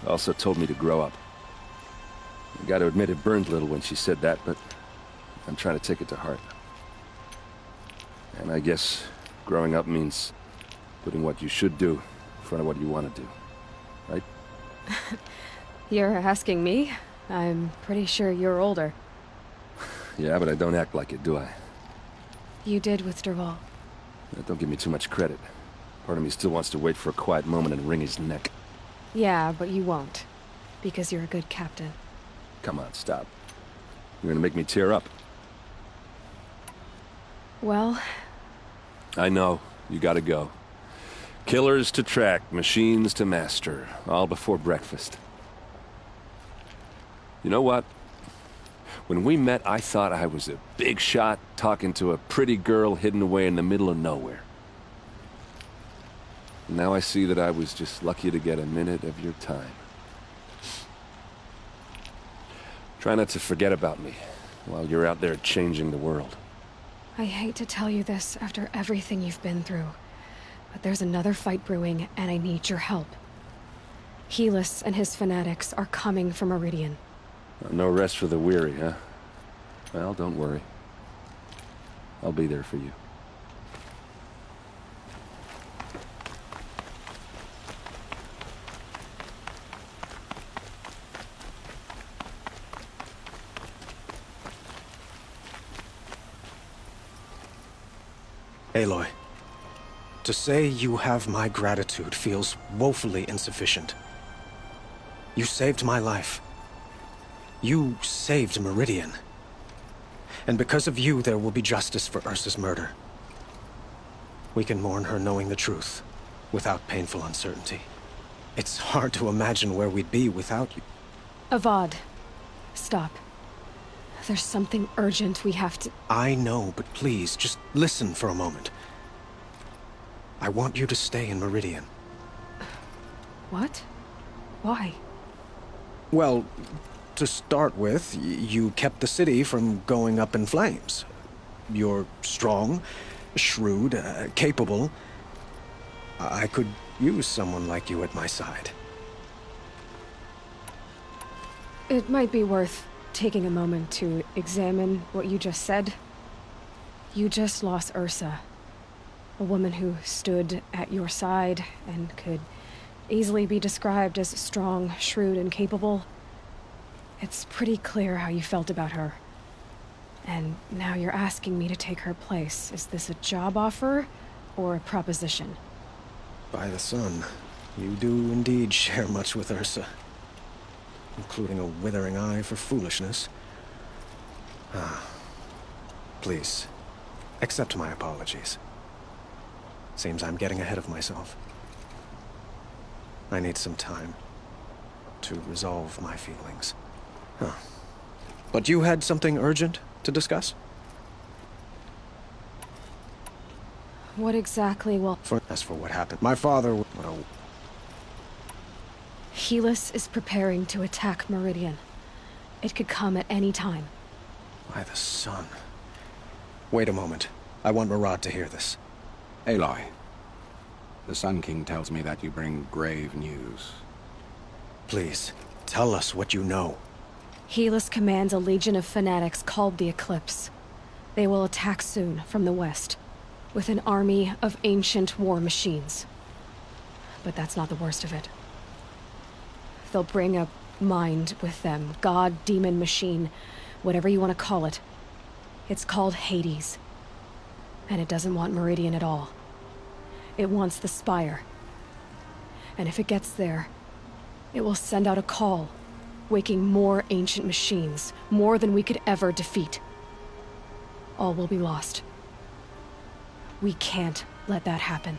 also told me to grow up. I gotta admit it burned a little when she said that, but I'm trying to take it to heart. And I guess growing up means putting what you should do in front of what you want to do. Right? You're asking me? I'm pretty sure you're older. Yeah, but I don't act like it, do I? You did with Dervahl. Don't give me too much credit. Part of me still wants to wait for a quiet moment and wring his neck. Yeah, but you won't. Because you're a good captain. Come on, stop. You're gonna make me tear up. Well... I know. You gotta go. Killers to track, machines to master. All before breakfast. You know what? When we met, I thought I was a big shot talking to a pretty girl hidden away in the middle of nowhere. Now I see that I was just lucky to get a minute of your time. Try not to forget about me while you're out there changing the world. I hate to tell you this after everything you've been through, but there's another fight brewing, and I need your help. Helis and his fanatics are coming from Meridian. No rest for the weary, huh? Well, don't worry. I'll be there for you. Aloy, to say you have my gratitude feels woefully insufficient. You saved my life. You saved Meridian. And because of you, there will be justice for Ursa's murder. We can mourn her knowing the truth, without painful uncertainty. It's hard to imagine where we'd be without you. Avad, stop. There's something urgent we have to... I know, but please, just listen for a moment. I want you to stay in Meridian. What? Why? Well, to start with, you kept the city from going up in flames. You're strong, shrewd, capable. I could use someone like you at my side. It might be worth taking a moment to examine what you just said. You just lost Ursa, a woman who stood at your side and could easily be described as strong, shrewd, and capable. It's pretty clear how you felt about her. And now you're asking me to take her place. Is this a job offer or a proposition? By the sun, you do indeed share much with Ursa. Including a withering eye for foolishness. Please, accept my apologies. Seems I'm getting ahead of myself. I need some time to resolve my feelings. But you had something urgent to discuss? What exactly will... As for what happened, my father... Helis is preparing to attack Meridian. It could come at any time. By the sun. Wait a moment. I want Murad to hear this. Aloy, the Sun King tells me that you bring grave news. Please, tell us what you know. Helis commands a legion of fanatics called the Eclipse. They will attack soon from the west, with an army of ancient war machines. But that's not the worst of it. They'll bring a mind with them. God, demon, machine, whatever you want to call it. It's called Hades. And it doesn't want Meridian at all. It wants the Spire. And if it gets there, it will send out a call, waking more ancient machines, more than we could ever defeat. All will be lost. We can't let that happen.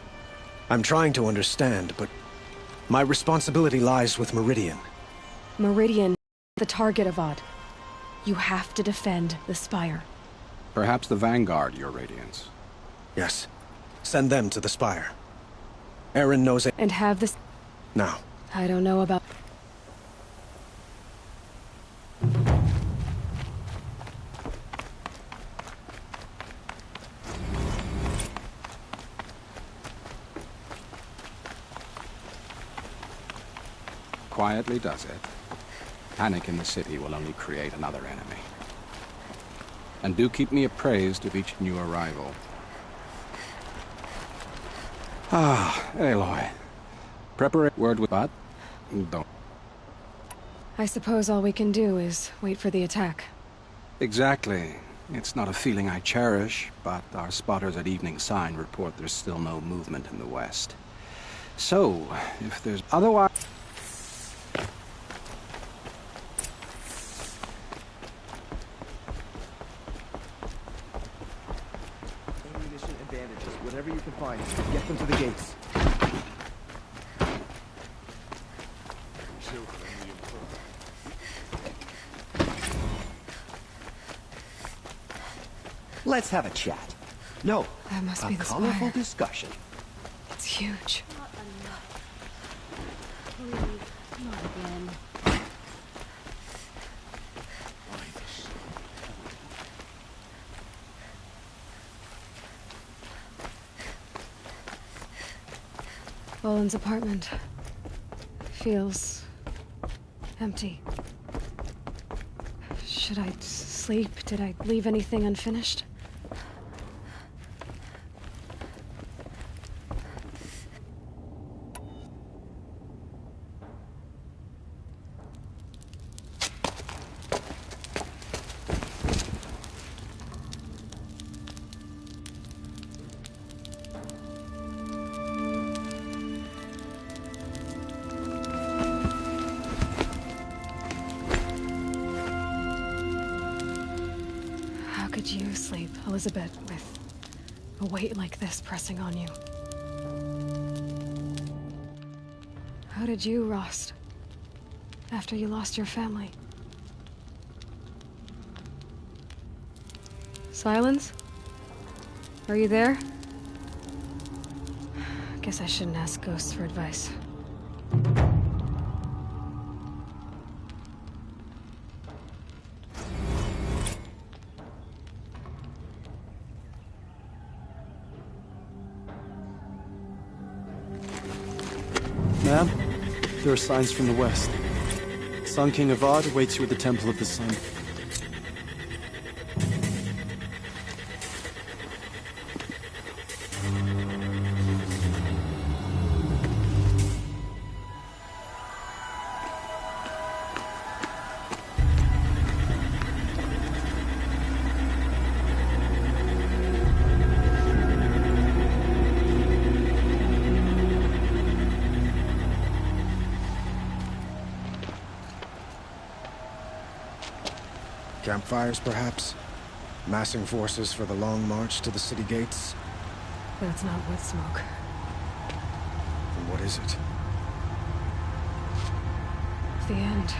I'm trying to understand, but my responsibility lies with Meridian. Meridian, the target of Avad. You have to defend the Spire. Perhaps the Vanguard, Your Radiance. Yes. Send them to the Spire. Eren knows it. And have this... Now. I don't know about... Quietly does it. Panic in the city will only create another enemy. And do keep me appraised of each new arrival. Aloy. Preparate word with that? Don't. I suppose all we can do is wait for the attack. Exactly. It's not a feeling I cherish, but our spotters at Evening Sign report there's still no movement in the west. So, if there's otherwise... Ammunition and bandages, whatever you can find. Get them to the gates. Let's have a chat. No, that must be the colorful Spire. Discussion. It's huge. Not enough. Please, not again. Boland's apartment. feels empty. Should I sleep? Did I leave anything unfinished? Could you sleep, Elizabeth, with a weight like this pressing on you? How did you, Rost, after you lost your family? Silence? Are you there? Guess I shouldn't ask ghosts for advice. Ma'am, there are signs from the west. Sun King Avad awaits you at the Temple of the Sun. Campfires, perhaps? Massing forces for the long march to the city gates? That's not wood smoke. Then what is it? The end.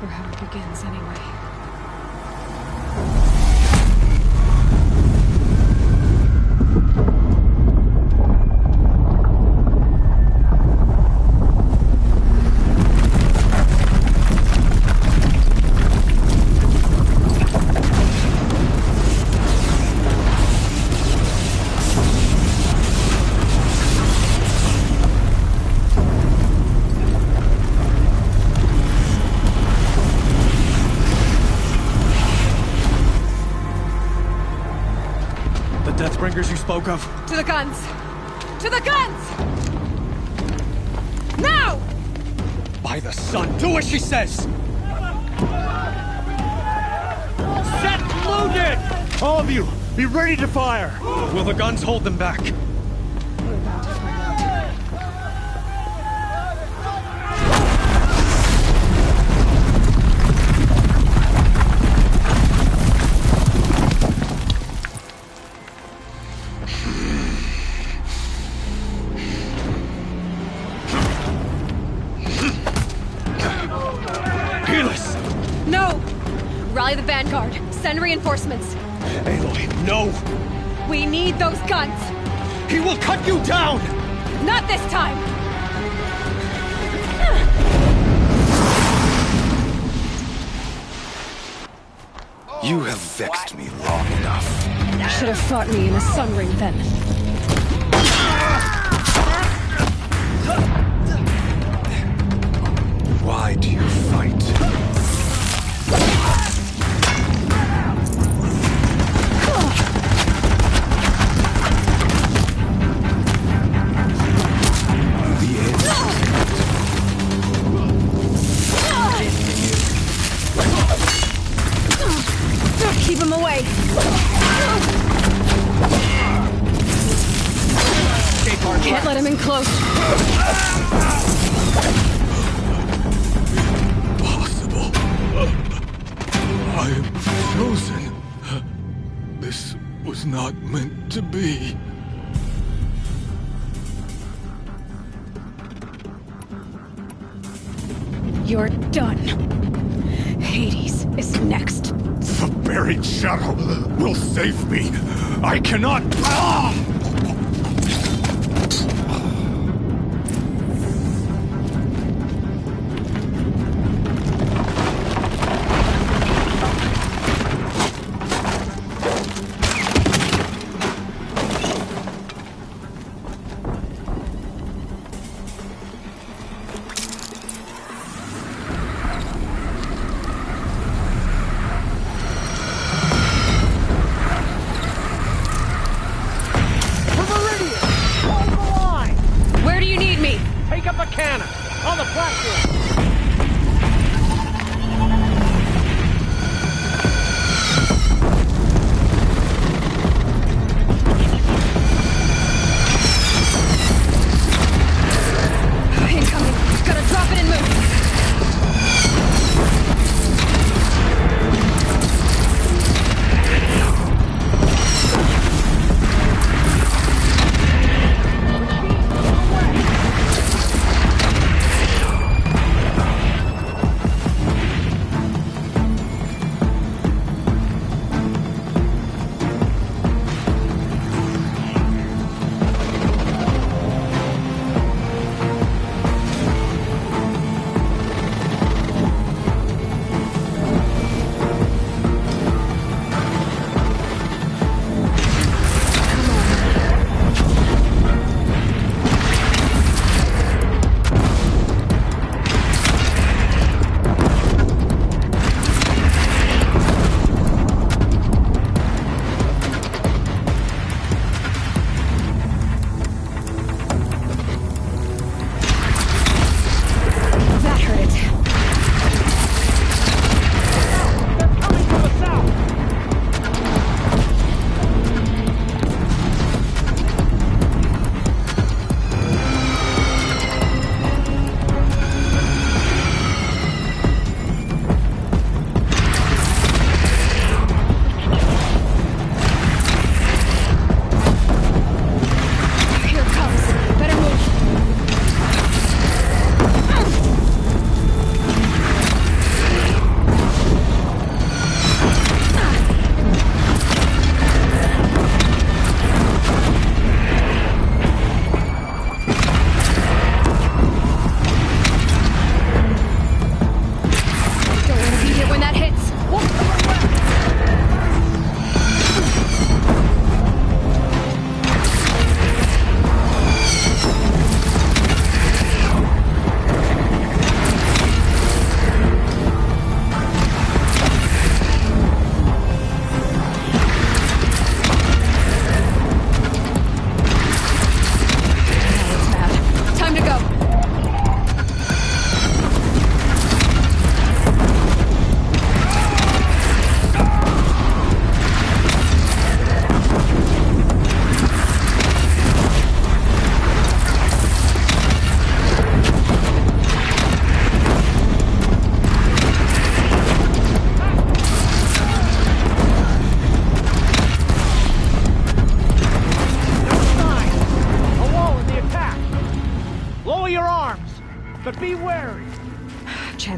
Or how it begins, anyway. Deathbringers you spoke of? To the guns! To the guns! Now! By the sun, do as she says! Set loaded! All of you, be ready to fire! Will the guns hold them back? We're about to find out. No! Rally the vanguard. Send reinforcements. Aloy, no! We need those guns! He will cut you down! Not this time! You have vexed me long enough. Should have fought me in a sun ring then. Why do you fight? Keep him away! Can't let him in close. Impossible. I am chosen. This was not meant to be. You're done. Hades is next. The buried shadow will save me. I cannot.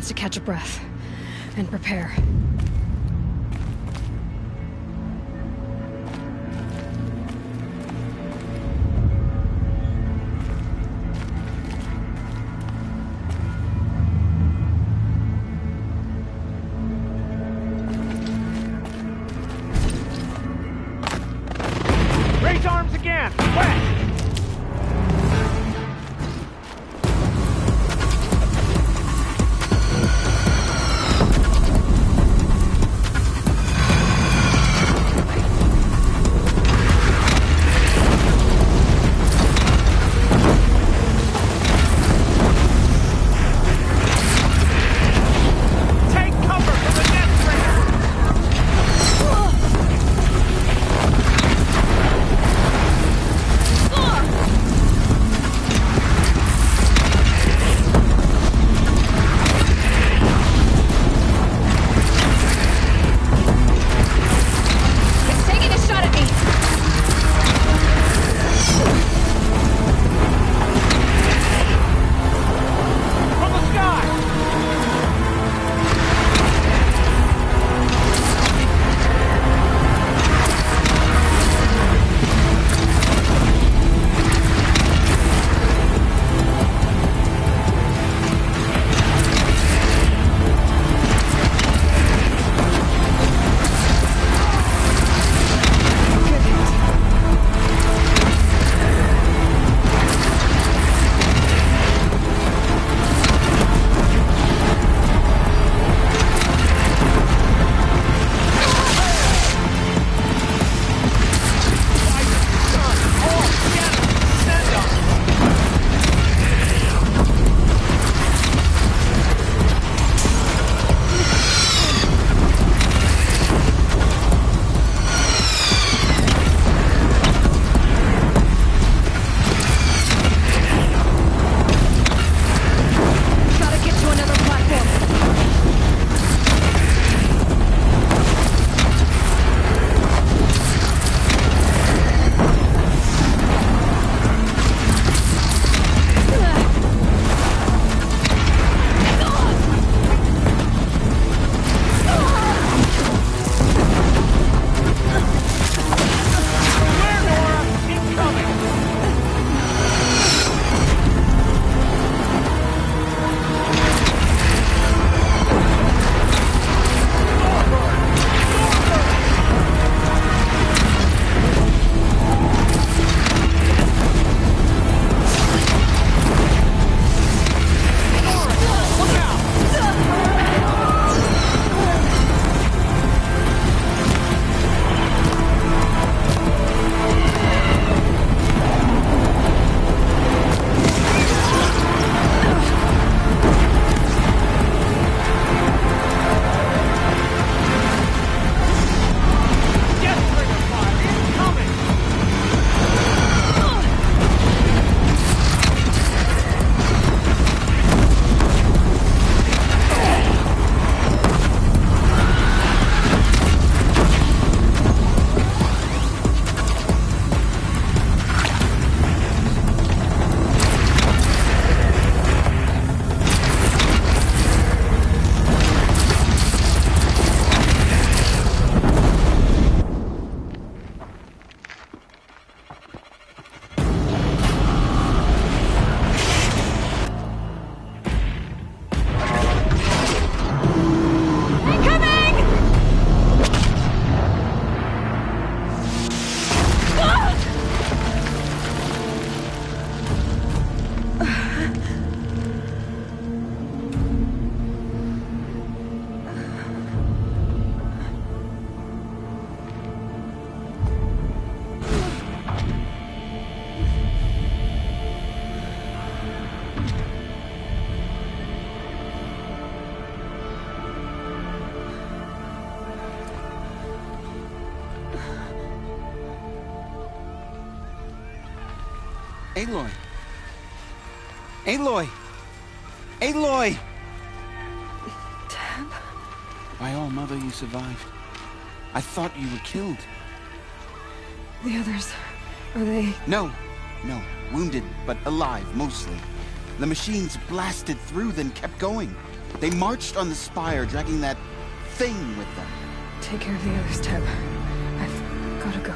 chance to catch a breath and prepare. Raise arms again! West! Aloy! Aloy! Aloy! Dad? My own mother, you survived. I thought you were killed. The others, are they... No. Wounded, but alive, mostly. The machines blasted through, then kept going. They marched on the spire, dragging that thing with them. Take care of the others, Teb. I've gotta go.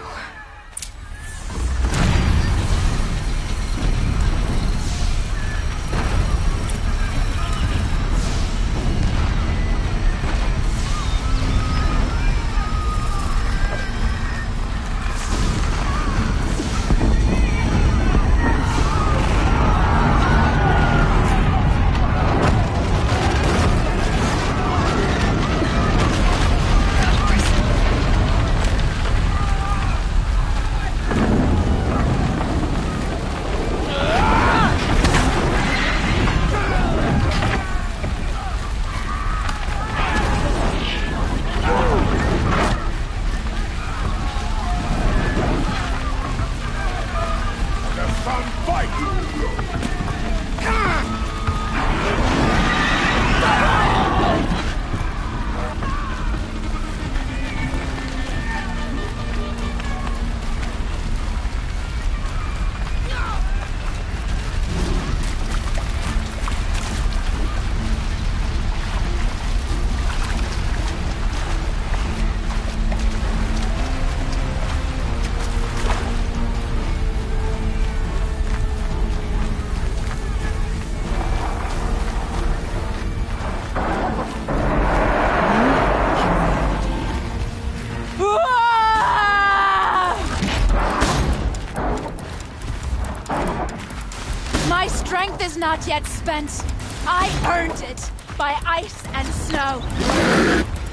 My strength is not yet spent. I earned it by ice and snow.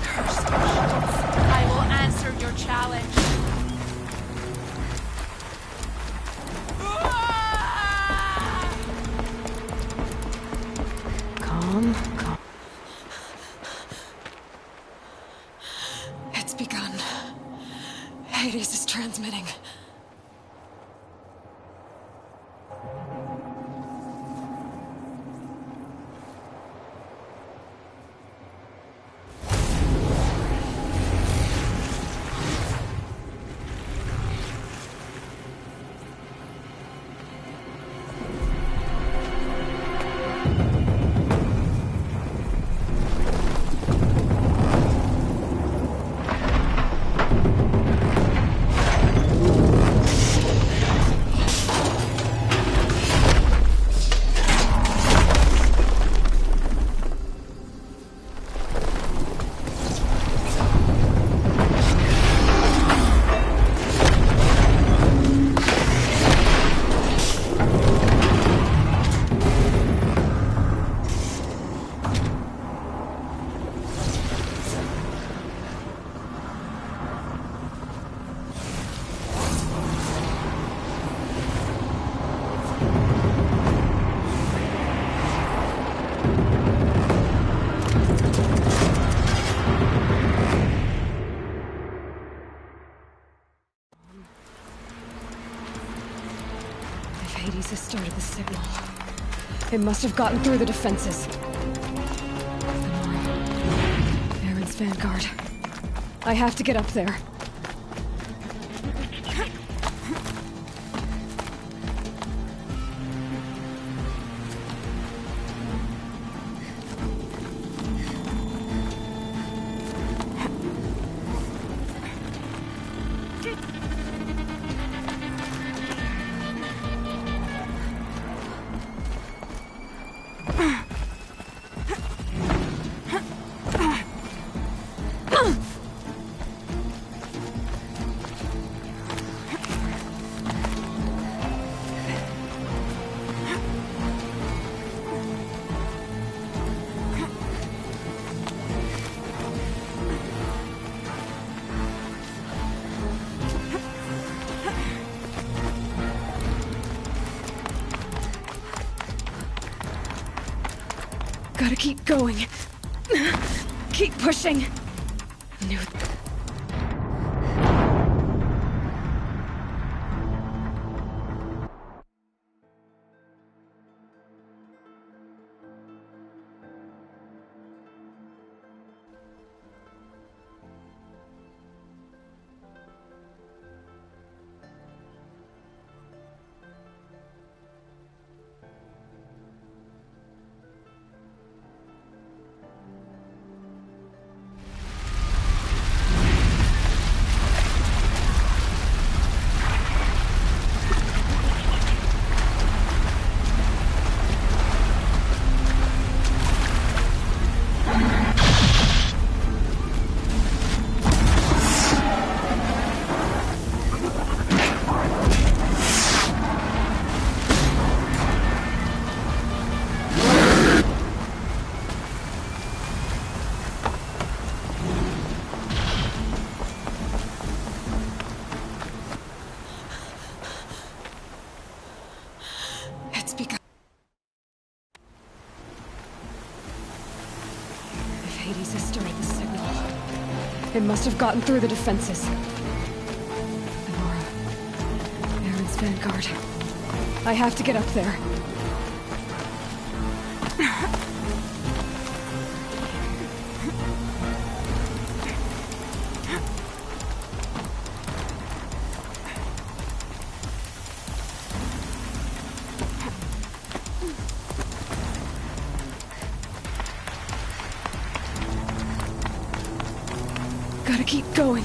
Curse machines. I will answer your challenge. Calm. It's begun. Hades is transmitting. Hades has started the signal. It must have gotten through the defenses. Aaron's vanguard. I have to get up there. Gotta keep going. Keep pushing. Knew It must have gotten through the defenses. Aurora. Aaron's vanguard. I have to get up there. Gotta keep going.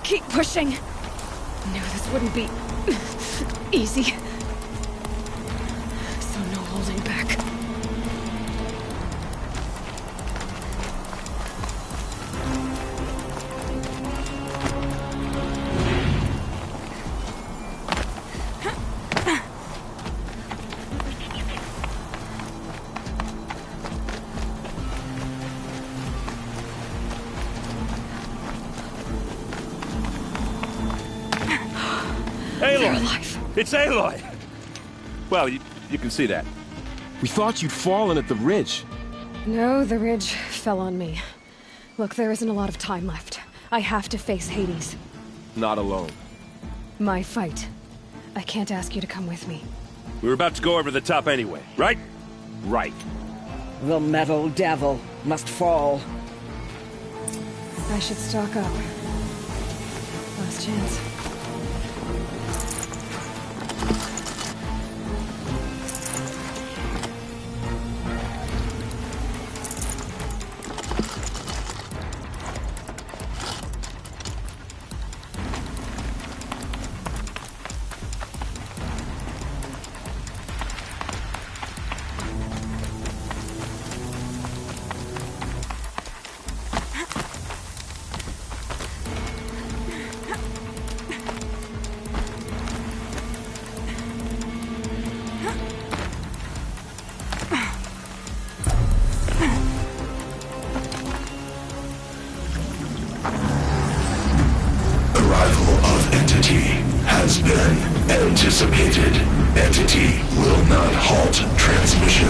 Keep pushing. Knew this wouldn't be easy. So no holding back. It's Aloy! Well, you can see that. We thought you'd fallen at the ridge. No, the ridge fell on me. Look, there isn't a lot of time left. I have to face Hades. Not alone. My fight. I can't ask you to come with me. We were about to go over the top anyway, right? Right. The metal devil must fall. I should stock up. Last chance. Has been anticipated. Entity will not halt transmission.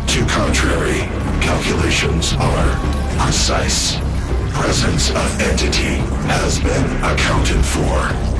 To contrary, calculations are precise. Presence of entity has been accounted for.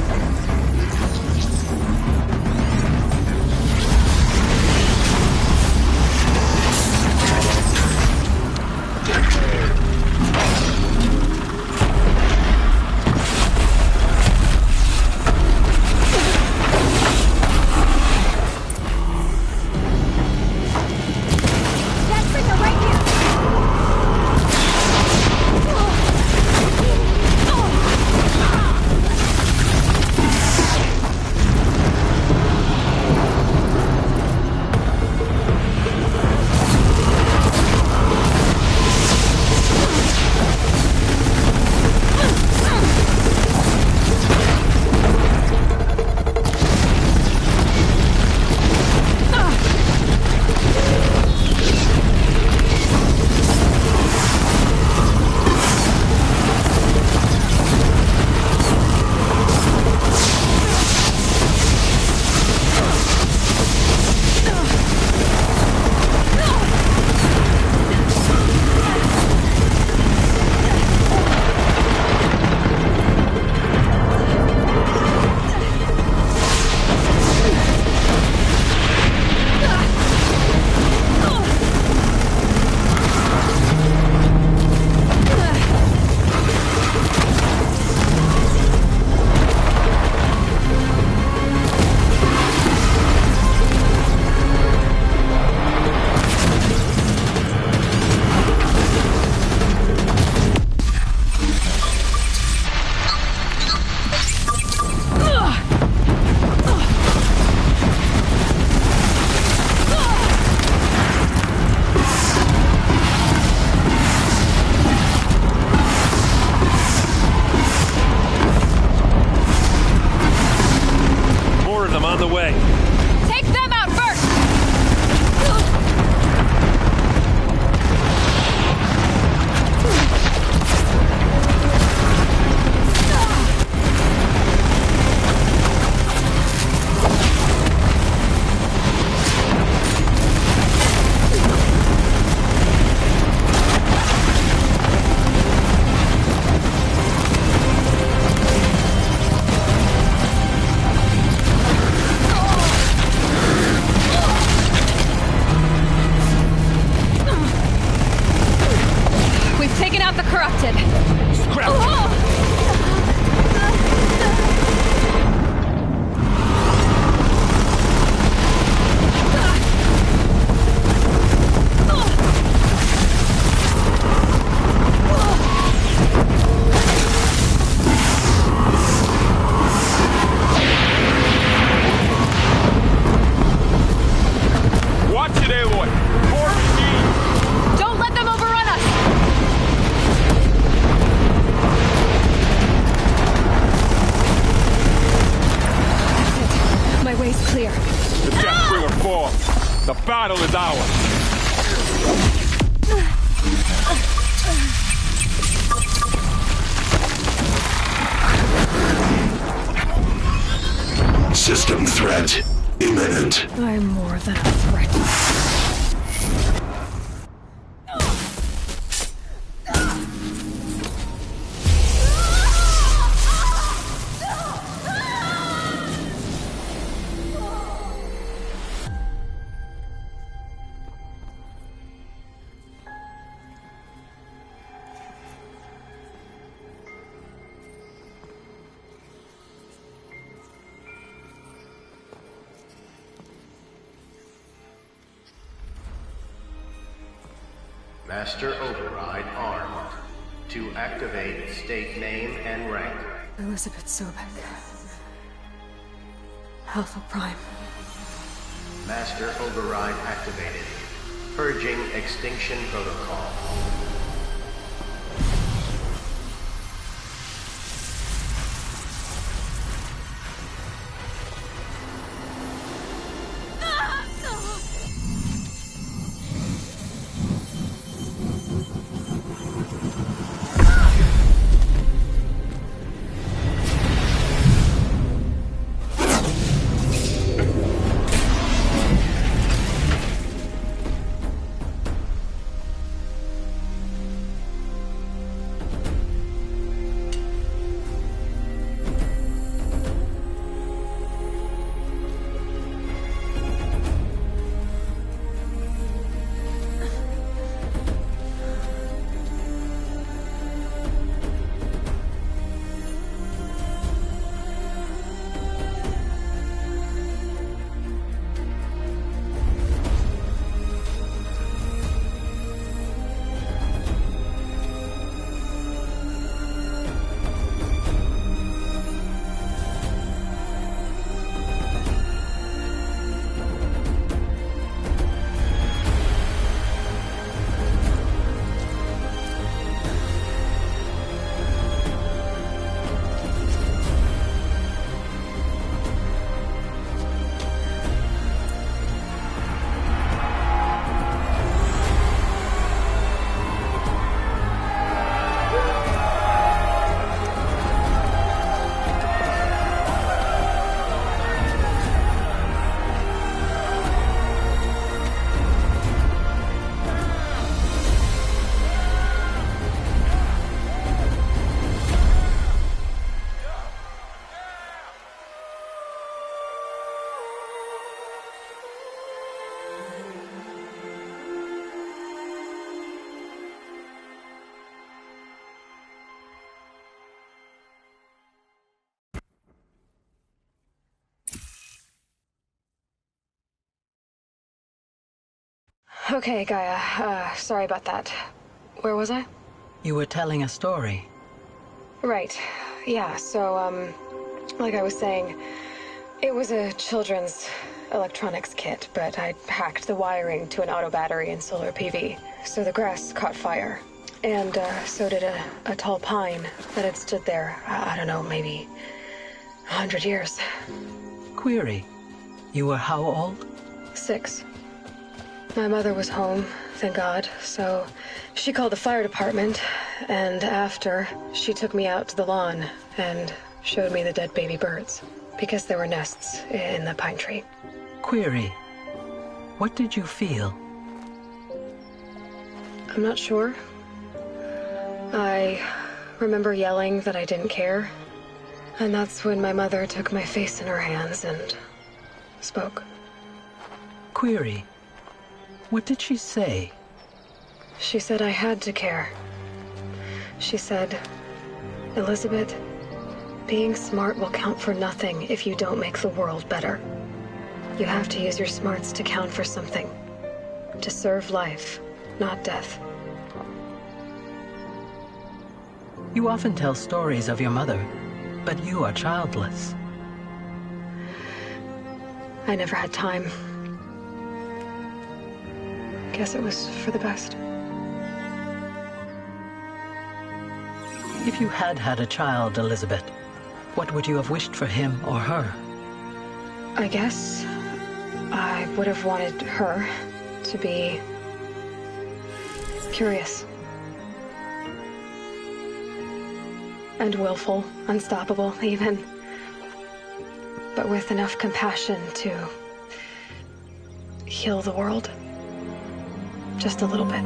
detected. Watch it, Aloy! More machines! Don't let them overrun us! My way's clear. The Deathbringer falls. The battle is ours. System threat imminent. I'm more than a threat. Master Override armed. To activate, state name and rank. Elizabeth Sobek. Alpha Prime. Master Override activated. Purging Extinction Protocol. Okay, Gaia. Sorry about that. Where was I? You were telling a story. Right. Yeah, so, like I was saying, it was a children's electronics kit, but I hacked the wiring to an auto battery and solar PV. So the grass caught fire. And, so did a tall pine that had stood there, I don't know, maybe 100 years. Query. You were how old? 6. My mother was home, thank God, so she called the fire department, and after, she took me out to the lawn and showed me the dead baby birds, because there were nests in the pine tree. Query. What did you feel? I'm not sure. I remember yelling that I didn't care, and that's when my mother took my face in her hands and spoke. Query. What did she say? She said I had to care. She said, Elizabeth, being smart will count for nothing if you don't make the world better. You have to use your smarts to count for something. To serve life, not death. You often tell stories of your mother, but you are childless. I never had time. Guess it was for the best. If you had had a child, Elizabeth, what would you have wished for him or her? I guess I would have wanted her to be curious. And willful, unstoppable, even. But with enough compassion to heal the world. Just a little bit.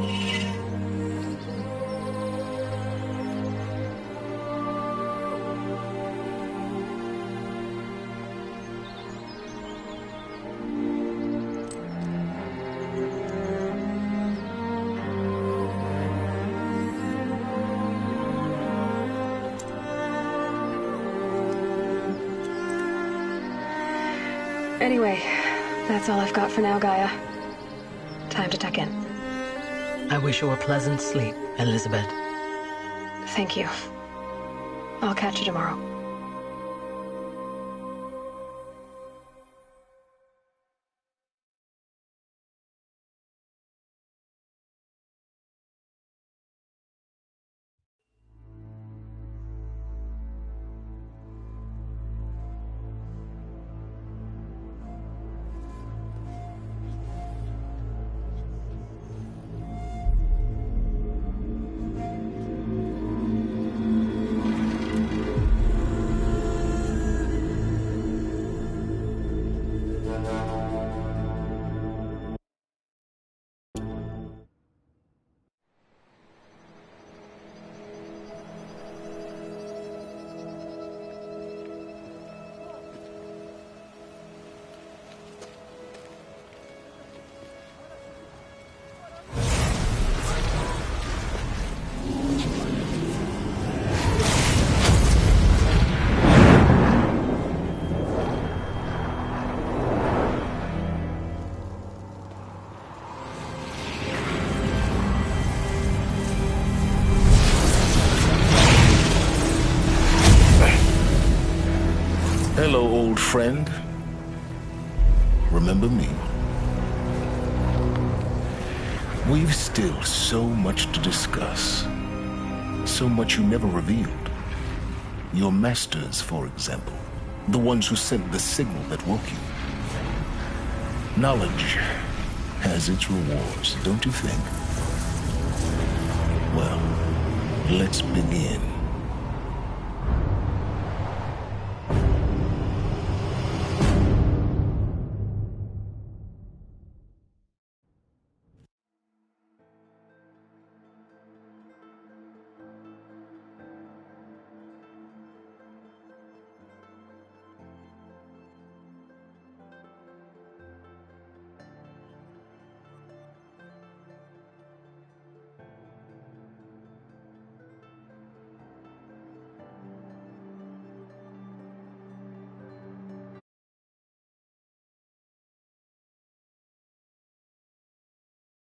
Anyway, that's all I've got for now, Gaia. Time to tuck in. I wish you a pleasant sleep, Elizabeth. Thank you. I'll catch you tomorrow. Hello, old friend. Remember me? We've still so much to discuss. So much you never revealed. Your masters, for example. The ones who sent the signal that woke you. Knowledge has its rewards, don't you think? Well, let's begin.